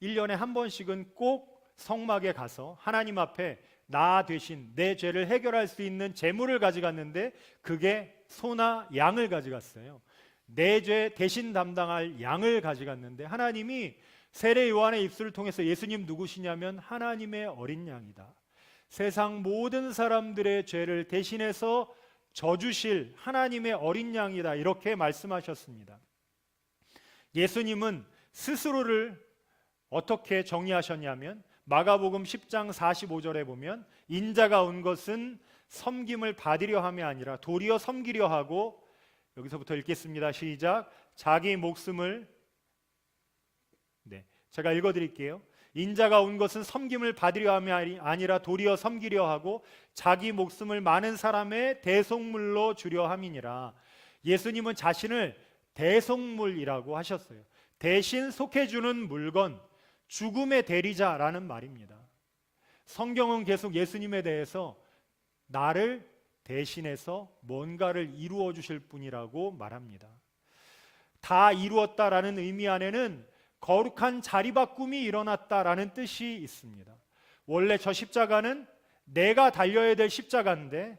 1년에 한 번씩은 꼭 성막에 가서 하나님 앞에 나 대신 내 죄를 해결할 수 있는 제물을 가져갔는데 그게 소나 양을 가져갔어요. 내 죄 대신 담당할 양을 가져갔는데 하나님이 세례 요한의 입술을 통해서 예수님 누구시냐면 하나님의 어린 양이다, 세상 모든 사람들의 죄를 대신해서 져주실 하나님의 어린 양이다, 이렇게 말씀하셨습니다. 예수님은 스스로를 어떻게 정의하셨냐면 마가복음 10장 45절에 보면 인자가 온 것은 섬김을 받으려 함이 아니라 도리어 섬기려 하고, 여기서부터 읽겠습니다. 시작. 자기 목숨을, 제가 읽어드릴게요. 인자가 온 것은 섬김을 받으려 함이 아니라 도리어 섬기려 하고 자기 목숨을 많은 사람의 대속물로 주려 함이니라. 예수님은 자신을 대속물이라고 하셨어요. 대신 속해주는 물건, 죽음의 대리자라는 말입니다. 성경은 계속 예수님에 대해서 나를 대신해서 뭔가를 이루어 주실 분이라고 말합니다. 다 이루었다라는 의미 안에는 거룩한 자리바꿈이 일어났다라는 뜻이 있습니다. 원래 저 십자가는 내가 달려야 될 십자가인데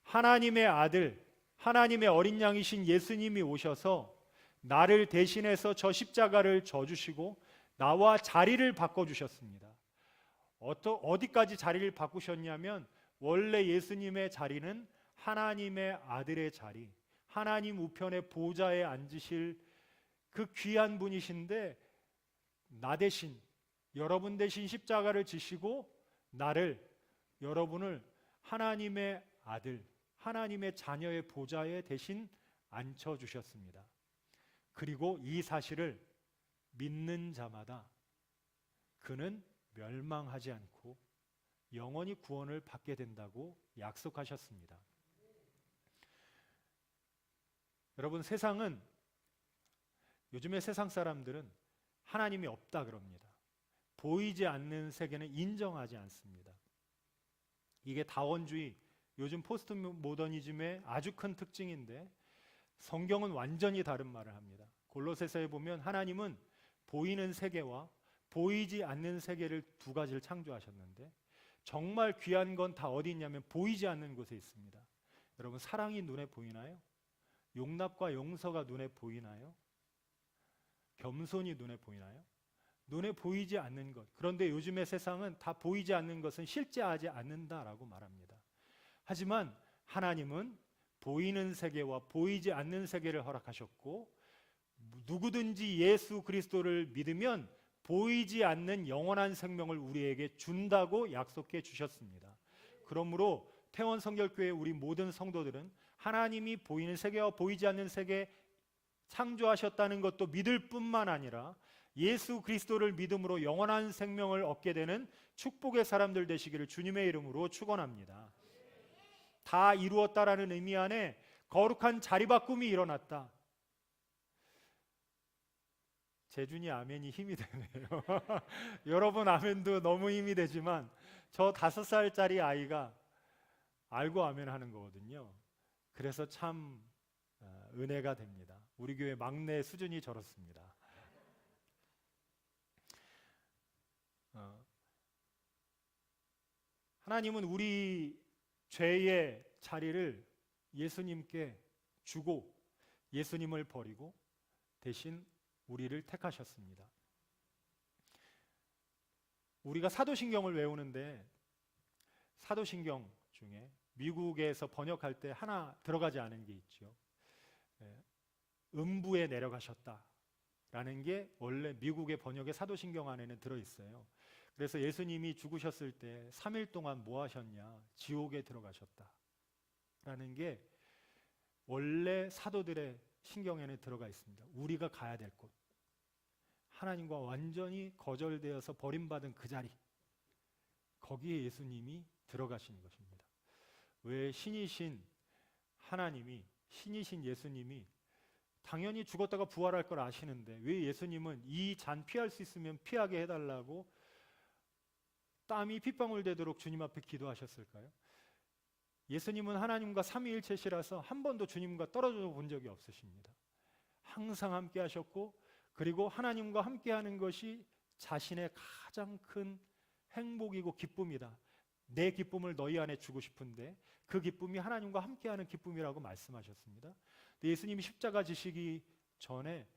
하나님의 아들, 하나님의 어린 양이신 예수님이 오셔서 나를 대신해서 저 십자가를 져주시고 나와 자리를 바꿔주셨습니다. 어디까지 자리를 바꾸셨냐면 원래 예수님의 자리는 하나님의 아들의 자리, 하나님 우편의 보좌에 앉으실 그 귀한 분이신데 나 대신, 여러분 대신 십자가를 지시고 나를, 여러분을 하나님의 아들, 하나님의 자녀의 보좌에 대신 앉혀주셨습니다. 그리고 이 사실을 믿는 자마다 그는 멸망하지 않고 영원히 구원을 받게 된다고 약속하셨습니다. 여러분, 세상은, 요즘의 세상 사람들은 하나님이 없다 그럽니다. 보이지 않는 세계는 인정하지 않습니다. 이게 다원주의, 요즘 포스트 모더니즘의 아주 큰 특징인데 성경은 완전히 다른 말을 합니다. 골로새서에 보면 하나님은 보이는 세계와 보이지 않는 세계를 두 가지를 창조하셨는데 정말 귀한 건 다 어디 있냐면 보이지 않는 곳에 있습니다. 여러분, 사랑이 눈에 보이나요? 용납과 용서가 눈에 보이나요? 겸손이 눈에 보이나요? 눈에 보이지 않는 것. 그런데 요즘의 세상은 다 보이지 않는 것은 실제하지 않는다라고 말합니다. 하지만 하나님은 보이는 세계와 보이지 않는 세계를 허락하셨고 누구든지 예수 그리스도를 믿으면 보이지 않는 영원한 생명을 우리에게 준다고 약속해 주셨습니다. 그러므로 태원 성결교회 우리 모든 성도들은 하나님이 보이는 세계와 보이지 않는 세계 창조하셨다는 것도 믿을 뿐만 아니라 예수 그리스도를 믿음으로 영원한 생명을 얻게 되는 축복의 사람들 되시기를 주님의 이름으로 축원합니다. 다 이루었다라는 의미 안에 거룩한 자리바꿈이 일어났다. 재준이 아멘이 힘이 되네요. 여러분 아멘도 너무 힘이 되지만 저 5살짜리 아이가 알고 아멘하는 거거든요. 그래서 참 은혜가 됩니다. 우리 교회 막내 수준이 저렇습니다. 하나님은 우리 죄의 자리를 예수님께 주고 예수님을 버리고 대신 우리를 택하셨습니다. 우리가 사도신경을 외우는데 사도신경 중에 미국에서 번역할 때 하나 들어가지 않은 게 있죠. 음부에 내려가셨다라는 게 원래 미국의 번역의 사도신경 안에는 들어있어요. 그래서 예수님이 죽으셨을 때 3일 동안 뭐 하셨냐? 지옥에 들어가셨다라는 게 원래 사도들의 신경에는 들어가 있습니다. 우리가 가야 될 곳, 하나님과 완전히 거절되어서 버림받은 그 자리, 거기에 예수님이 들어가신 것입니다. 왜 신이신 하나님이, 신이신 예수님이 당연히 죽었다가 부활할 걸 아시는데 왜 예수님은 이 잔 피할 수 있으면 피하게 해달라고 땀이 핏방울 되도록 주님 앞에 기도하셨을까요? 예수님은 하나님과 삼위일체시라서 한 번도 주님과 떨어져 본 적이 없으십니다. 항상 함께 하셨고 그리고 하나님과 함께 하는 것이 자신의 가장 큰 행복이고 기쁨이다. 내 기쁨을 너희 안에 주고 싶은데 그 기쁨이 하나님과 함께하는 기쁨이라고 말씀하셨습니다. 예수님이 십자가 지시기 전에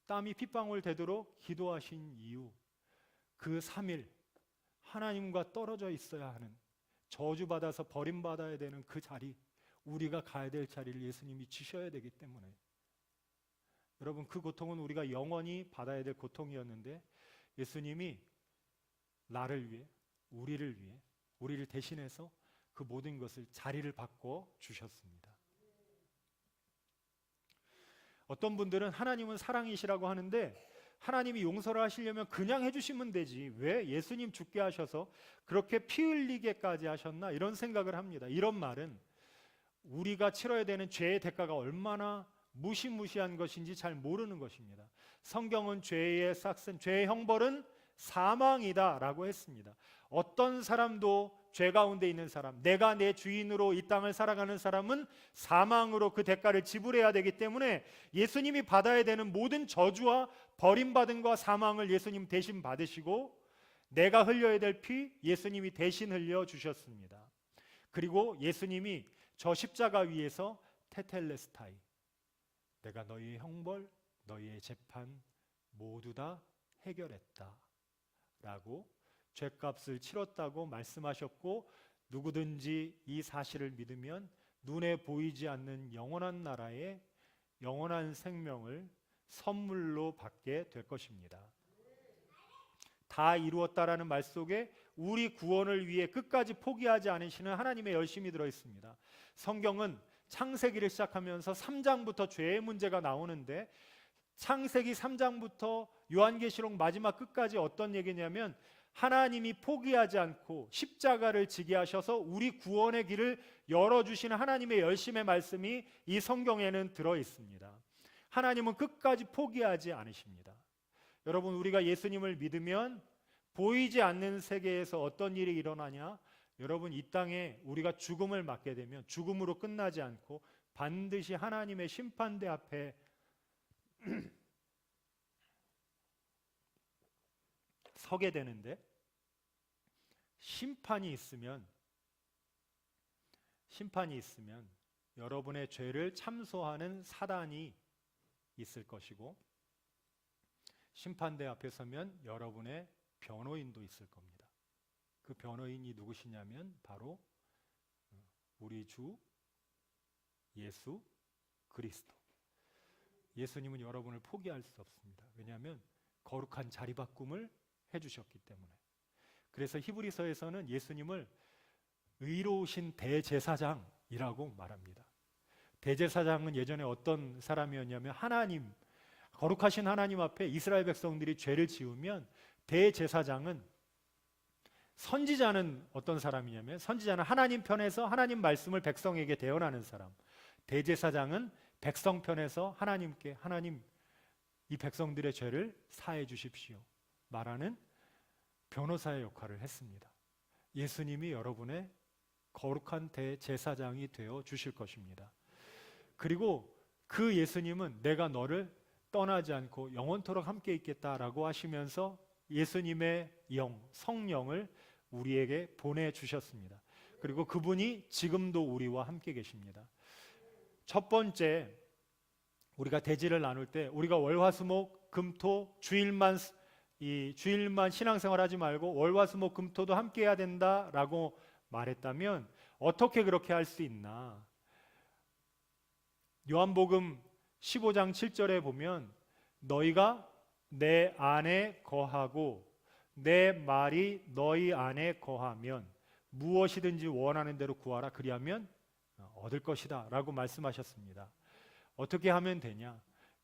땀이 핏방울 되도록 기도하신 이유, 그 3일 하나님과 떨어져 있어야 하는, 저주받아서 버림받아야 되는 그 자리, 우리가 가야 될 자리를 예수님이 주셔야 되기 때문에, 여러분, 그 고통은 우리가 영원히 받아야 될 고통이었는데 예수님이 나를 위해, 우리를 대신해서 그 모든 것을, 자리를 바꿔 주셨습니다. 어떤 분들은 하나님은 사랑이시라고 하는데, 하나님이 용서를 하시려면 그냥 해주시면 되지, 왜 예수님 죽게 하셔서 그렇게 피 흘리게까지 하셨나, 이런 생각을 합니다. 이런 말은 우리가 치러야 되는 죄의 대가가 얼마나 무시무시한 것인지 잘 모르는 것입니다. 성경은 죄의 싹슨, 죄의 형벌은 사망이다 라고 했습니다. 어떤 사람도 죄 가운데 있는 사람, 내가 내 주인으로 이 땅을 살아가는 사람은 사망으로 그 대가를 지불해야 되기 때문에 예수님이 받아야 되는 모든 저주와 버림받음과 사망을 예수님 대신 받으시고, 내가 흘려야 될 피 예수님이 대신 흘려 주셨습니다. 그리고 예수님이 저 십자가 위에서 테텔레스타이, 내가 너희의 형벌, 너희의 재판 모두 다 해결했다 라고 죄값을 치렀다고 말씀하셨고, 누구든지 이 사실을 믿으면 눈에 보이지 않는 영원한 나라의 영원한 생명을 선물로 받게 될 것입니다. 다 이루었다라는 말 속에 우리 구원을 위해 끝까지 포기하지 않으시는 하나님의 열심이 들어있습니다. 성경은 창세기를 시작하면서 3장부터 죄의 문제가 나오는데, 창세기 3장부터 요한계시록 마지막 끝까지 어떤 얘기냐면, 하나님이 포기하지 않고 십자가를 지게 하셔서 우리 구원의 길을 열어주시는 하나님의 열심의 말씀이 이 성경에는 들어있습니다. 하나님은 끝까지 포기하지 않으십니다. 여러분, 우리가 예수님을 믿으면 보이지 않는 세계에서 어떤 일이 일어나냐? 여러분, 이 땅에 우리가 죽음을 맞게 되면 죽음으로 끝나지 않고 반드시 하나님의 심판대 앞에 서게 되는데, 심판이 있으면 여러분의 죄를 참소하는 사단이 있을 것이고, 심판대 앞에 서면 여러분의 변호인도 있을 겁니다. 그 변호인이 누구시냐면 바로 우리 주 예수 그리스도. 예수님은 여러분을 포기할 수 없습니다. 왜냐하면 거룩한 자리바꿈을 해주셨기 때문에. 그래서 히브리서에서는 예수님을 의로우신 대제사장이라고 말합니다. 대제사장은 예전에 어떤 사람이었냐면, 하나님, 거룩하신 하나님 앞에 이스라엘 백성들이 죄를 지으면 대제사장은, 선지자는 어떤 사람이냐면, 선지자는 하나님 편에서 하나님 말씀을 백성에게 대언하는 사람, 대제사장은 백성 편에서 하나님께, 하나님, 이 백성들의 죄를 사해 주십시오 말하는 변호사의 역할을 했습니다. 예수님이 여러분의 거룩한 대제사장이 되어 주실 것입니다. 그리고 그 예수님은 내가 너를 떠나지 않고 영원토록 함께 있겠다라고 하시면서 예수님의 영, 성령을 우리에게 보내주셨습니다. 그리고 그분이 지금도 우리와 함께 계십니다. 첫 번째, 우리가 대지를 나눌 때 우리가 월화수목 금토 주일만 신앙생활 하지 말고 월화수목 금토도 함께 해야 된다라고 말했다면, 어떻게 그렇게 할 수 있나? 요한복음 15장 7절에 보면, 너희가 내 안에 거하고 내 말이 너희 안에 거하면 무엇이든지 원하는 대로 구하라, 그리하면 얻을 것이다 라고 말씀하셨습니다. 어떻게 하면 되냐?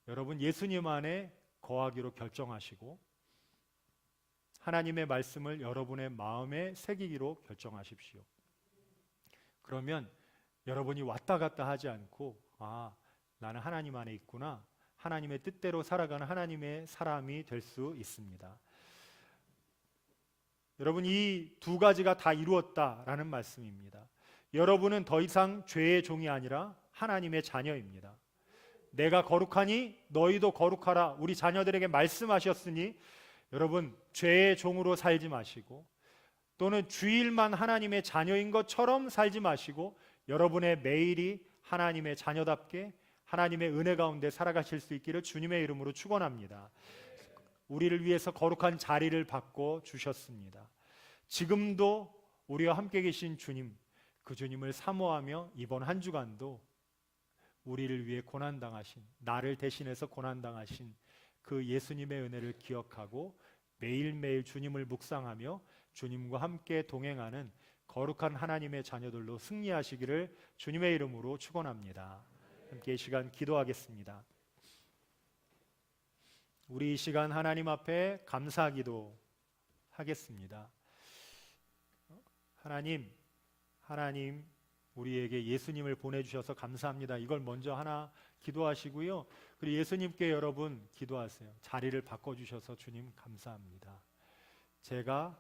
여러분, 예수님 안에 거하기로 결정하시고 하나님의 말씀을 여러분의 마음에 새기기로 결정하십시오. 그러면 여러분이 왔다 갔다 하지 않고, 아, 나는 하나님 안에 있구나, 하나님의 뜻대로 살아가는 하나님의 사람이 될 수 있습니다. 여러분, 이 두 가지가 다 이루었다라는 말씀입니다. 여러분은 더 이상 죄의 종이 아니라 하나님의 자녀입니다. 내가 거룩하니 너희도 거룩하라, 우리 자녀들에게 말씀하셨으니, 여러분, 죄의 종으로 살지 마시고, 또는 주일만 하나님의 자녀인 것처럼 살지 마시고, 여러분의 매일이 하나님의 자녀답게 하나님의 은혜 가운데 살아가실 수 있기를 주님의 이름으로 축원합니다. 우리를 위해서 거룩한 자리를 바꿔 주셨습니다. 지금도 우리와 함께 계신 주님, 그 주님을 사모하며 이번 한 주간도 우리를 위해 고난당하신, 나를 대신해서 고난당하신 그 예수님의 은혜를 기억하고 매일매일 주님을 묵상하며 주님과 함께 동행하는 거룩한 하나님의 자녀들로 승리하시기를 주님의 이름으로 축원합니다. 함께 이 시간 기도하겠습니다. 우리 이 시간 하나님 앞에 감사기도 하겠습니다. 하나님 우리에게 예수님을 보내주셔서 감사합니다. 이걸 먼저 하나 기도하시고요. 그리고 예수님께 여러분 기도하세요. 자리를 바꿔주셔서 주님 감사합니다. 제가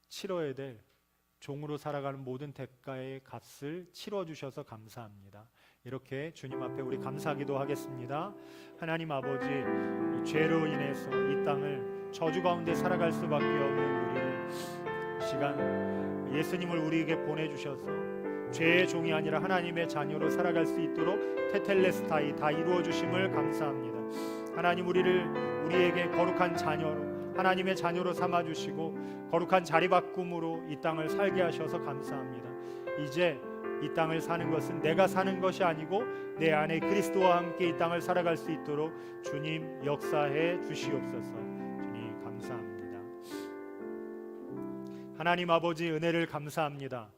치러야 될 종으로 살아가는 모든 대가의 값을 치러주셔서 감사합니다. 이렇게 주님 앞에 우리 감사기도 하겠습니다. 하나님 아버지, 죄로 인해서 이 땅을 저주 가운데 살아갈 수밖에 없는 우리를 시간 예수님을 우리에게 보내주셔서 죄의 종이 아니라 하나님의 자녀로 살아갈 수 있도록 테텔레스타이 다 이루어 주심을 감사합니다. 하나님 우리에게 거룩한 자녀로 하나님의 자녀로 삼아 주시고 거룩한 자리바꿈으로 이 땅을 살게 하셔서 감사합니다. 이제 이 땅을 사는 것은 내가 사는 것이 아니고 내 안에 그리스도와 함께 이 땅을 살아갈 수 있도록 주님 역사해 주시옵소서. 주님 감사합니다. 하나님 아버지 은혜를 감사합니다.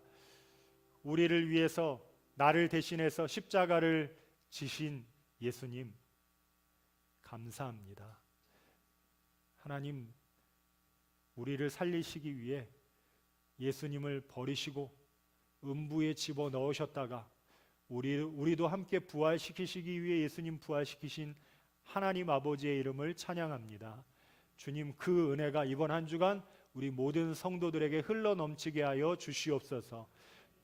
우리를 위해서 나를 대신해서 십자가를 지신 예수님 감사합니다. 하나님 우리를 살리시기 위해 예수님을 버리시고 음부에 집어넣으셨다가 우리도 함께 부활시키시기 위해 예수님 부활시키신 하나님 아버지의 이름을 찬양합니다. 주님 그 은혜가 이번 한 주간 우리 모든 성도들에게 흘러넘치게 하여 주시옵소서.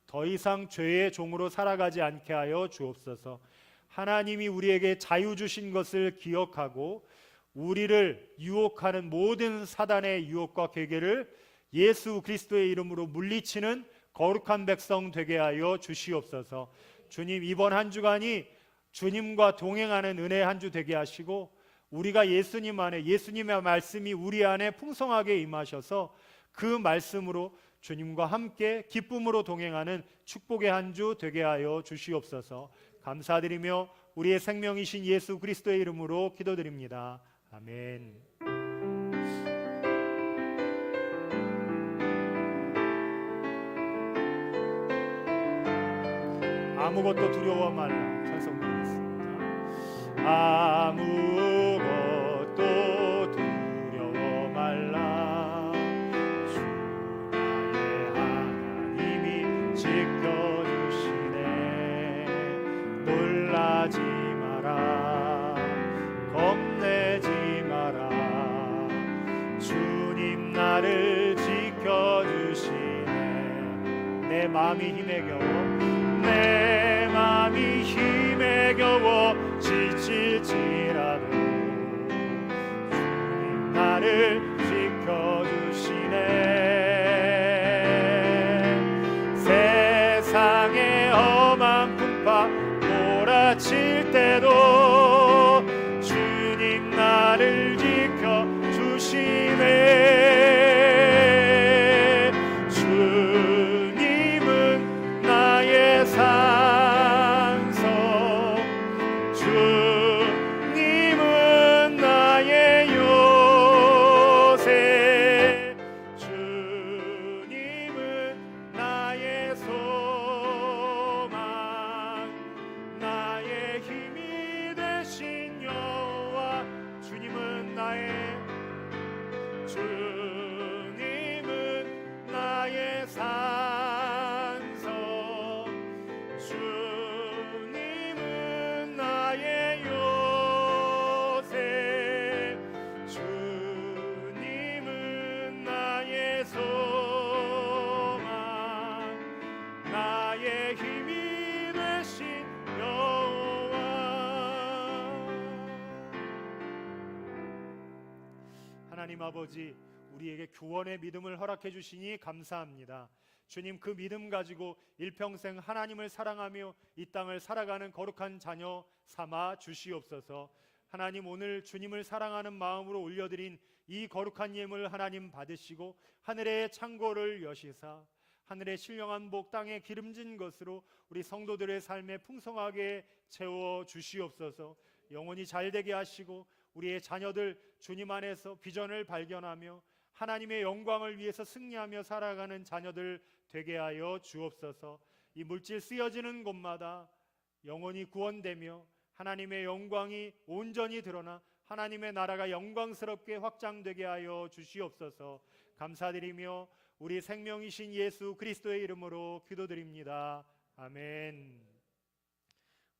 더 이상 죄의 종으로 살아가지 않게 하여 주옵소서. 하나님이 우리에게 자유 주신 것을 기억하고 우리를 유혹하는 모든 사단의 유혹과 괴계를 예수 그리스도의 이름으로 물리치는 거룩한 백성 되게 하여 주시옵소서. 주님 이번 한 주간이 주님과 동행하는 은혜의 한 주 되게 하시고 우리가 예수님 안에 예수님의 말씀이 우리 안에 풍성하게 임하셔서 그 말씀으로 주님과 함께 기쁨으로 동행하는 축복의 한 주 되게 하여 주시옵소서. 감사드리며 우리의 생명이신 예수 그리스도의 이름으로 기도드립니다. 아멘. 아무것도 두려워 말라 찬송 드리겠습니다. 아무것도 두려워 말라 주 나의 하나님이 지켜주시네. 놀라지 마라 겁내지 마라 주님 나를 지켜주시네. 내 마음이 힘에 겨워 내 맘이 힘에 겨워 지칠지라도 주님 나를 지켜주시네. 세상의 험한 풍파 몰아칠 때도 주님 나를 지켜주시네. 산성 주님은 나의 요새 주님은 나의 소망 나의 힘이 되신 여호와 주님은 나의 산성 주님은 나의 요새 주님은 나의 소망 나의 힘이 되신 여호와. 하나님 아버지 우리에게 구원의 믿음을 허락해 주시니 감사합니다. 주님 그 믿음 가지고 일평생 하나님을 사랑하며 이 땅을 살아가는 거룩한 자녀 삼아 주시옵소서. 하나님, 오늘 주님을 사랑하는 마음으로 올려드린 이 거룩한 예물 하나님 받으시고 하늘의 창고를 여시사 하늘의 신령한 복 땅에 기름진 것으로 우리 성도들의 삶에 풍성하게 채워 주시옵소서. 영혼이 잘되게 하시고 우리의 자녀들 주님 안에서 비전을 발견하며 하나님의 영광을 위해서 승리하며 살아가는 자녀들 되게 하여 주옵소서. 이 물질 쓰여지는 곳마다 영혼이 구원되며 하나님의 영광이 온전히 드러나 하나님의 나라가 영광스럽게 확장되게 하여 주시옵소서. 감사드리며 우리 생명이신 예수 그리스도의 이름으로 기도드립니다. 아멘.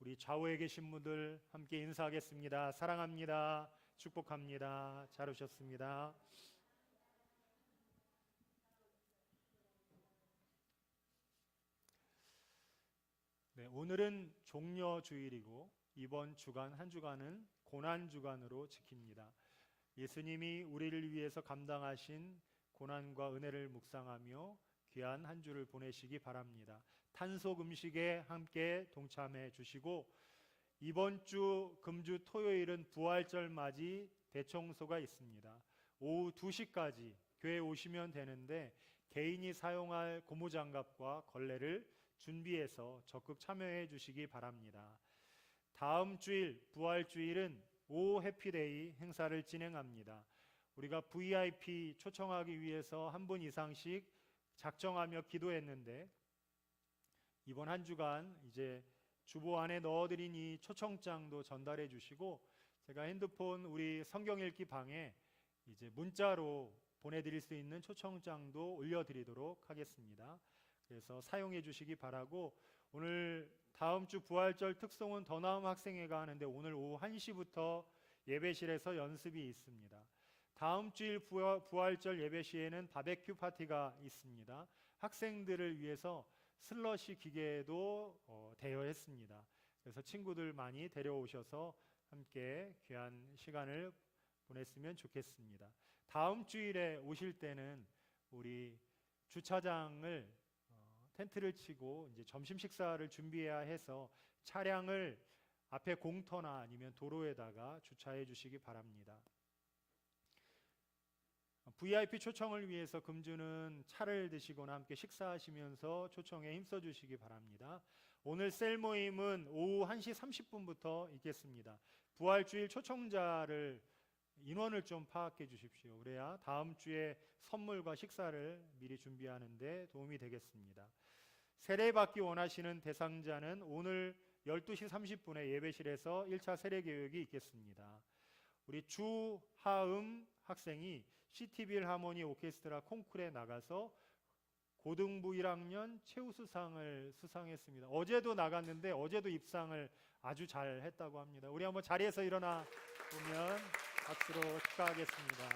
우리 좌우에 계신 분들 함께 인사하겠습니다. 사랑합니다. 축복합니다. 잘 오셨습니다. 네, 오늘은 종려주일이고 이번 주간 한 주간은 고난주간으로 지킵니다. 예수님이 우리를 위해서 감당하신 고난과 은혜를 묵상하며 귀한 한 주를 보내시기 바랍니다. 탄속 음식에 함께 동참해 주시고 이번 주 금주 토요일은 부활절 맞이 대청소가 있습니다. 오후 2시까지 교회 오시면 되는데 개인이 사용할 고무장갑과 걸레를 준비해서 적극 참여해 주시기 바랍니다. 다음 주일 부활주일은 오 해피데이 행사를 진행합니다. 우리가 VIP 초청하기 위해서 한 분 이상씩 작정하며 기도했는데 이번 한 주간 이제 주보 안에 넣어드린 이 초청장도 전달해 주시고 제가 핸드폰 우리 성경 읽기 방에 이제 문자로 보내드릴 수 있는 초청장도 올려드리도록 하겠습니다. 그래서 사용해 주시기 바라고 오늘 다음 주 부활절 특송은 더 나은 학생회가 하는데 오늘 오후 1시부터 예배실에서 연습이 있습니다. 다음 주일 부활절 예배 시에는 바베큐 파티가 있습니다. 학생들을 위해서 슬러시 기계도 대여했습니다. 그래서 친구들 많이 데려오셔서 함께 귀한 시간을 보냈으면 좋겠습니다. 다음 주일에 오실 때는 우리 주차장을 텐트를 치고 이제 점심 식사를 준비해야 해서 차량을 앞에 공터나 아니면 도로에다가 주차해 주시기 바랍니다. VIP 초청을 위해서 금주는 차를 드시거나 함께 식사하시면서 초청에 힘써 주시기 바랍니다. 오늘 셀 모임은 오후 1시 30분부터 있겠습니다. 부활주일 초청자를 인원을 좀 파악해 주십시오. 그래야 다음 주에 선물과 식사를 미리 준비하는 데 도움이 되겠습니다. 세례받기 원하시는 대상자는 오늘 12시 30분에 예배실에서 1차 세례 교육이 있겠습니다. 우리 주하음 학생이 시티빌 하모니 오케스트라 콩쿠르에 나가서 고등부 1학년 최우수상을 수상했습니다. 어제도 나갔는데 어제도 입상을 아주 잘 했다고 합니다. 우리 한번 자리에서 일어나 보면 박수로 축하하겠습니다.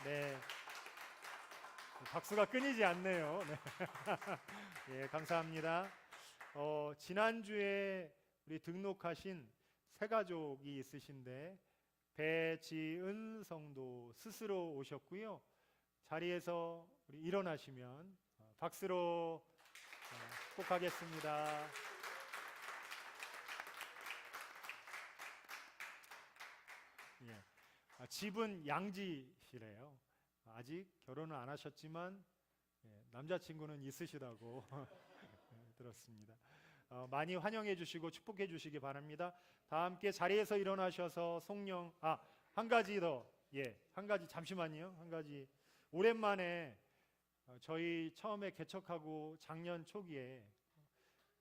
네, 박수가 끊이지 않네요. 네. 예, 감사합니다. 지난주에 우리 등록하신 새 가족이 있으신데 배지은 성도 스스로 오셨고요. 자리에서 우리 일어나시면 박수로 축복하겠습니다. 예. 집은 양지시래요. 아직 결혼은 안 하셨지만 남자친구는 있으시다고 들었습니다. 많이 환영해 주시고 축복해 주시기 바랍니다. 다 함께 자리에서 일어나셔서 송영 한 가지 더 한 가지 잠시만요. 한 가지 오랜만에 저희 처음에 개척하고 작년 초기에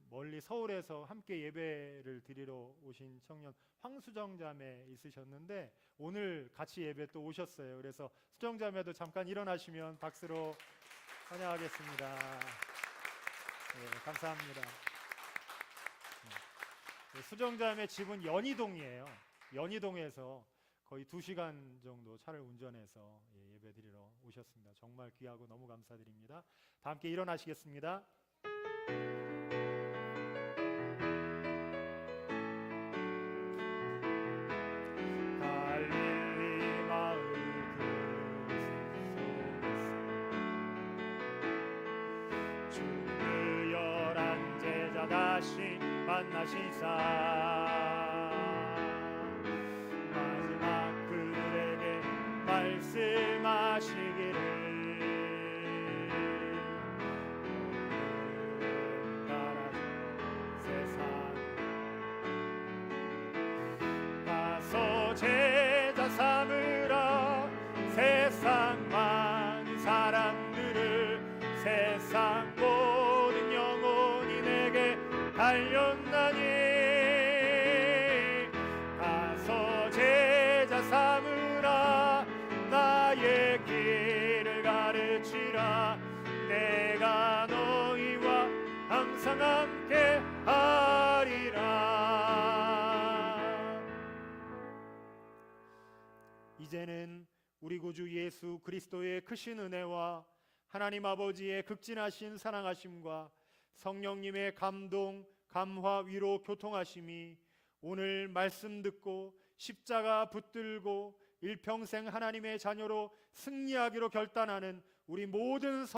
멀리 서울에서 함께 예배를 드리러 오신 청년 황수정 자매 있으셨는데 오늘 같이 예배 또 오셨어요. 그래서 수정 자매도 잠깐 일어나시면 박수로 환영하겠습니다. 네, 감사합니다. 네, 수정 자매 집은 연희동이에요. 연희동에서 거의 2시간 정도 차를 운전해서 예배 드리러 오셨습니다. 정말 귀하고 너무 감사드립니다. 다 함께 일어나시겠습니다. 다시 만나시사 마지막 그들에게 말씀하시기를 오늘은 따라서 세상 가서 제자 삼으라 세상 많은 사람들을 세상 모든 영혼이 내게 달렸나니 가서 제자 삼으라 나의 길을 가르치라 내가 너희와 항상 함께 하리라. 이제는 우리 구주 예수 그리스도의 크신 은혜와 하나님 아버지의 극진하신 사랑하심과 성령님의 감동, 감화, 위로, 교통하심이 오늘 말씀 듣고 십자가 붙들고 일평생 하나님의 자녀로 승리하기로 결단하는 우리 모든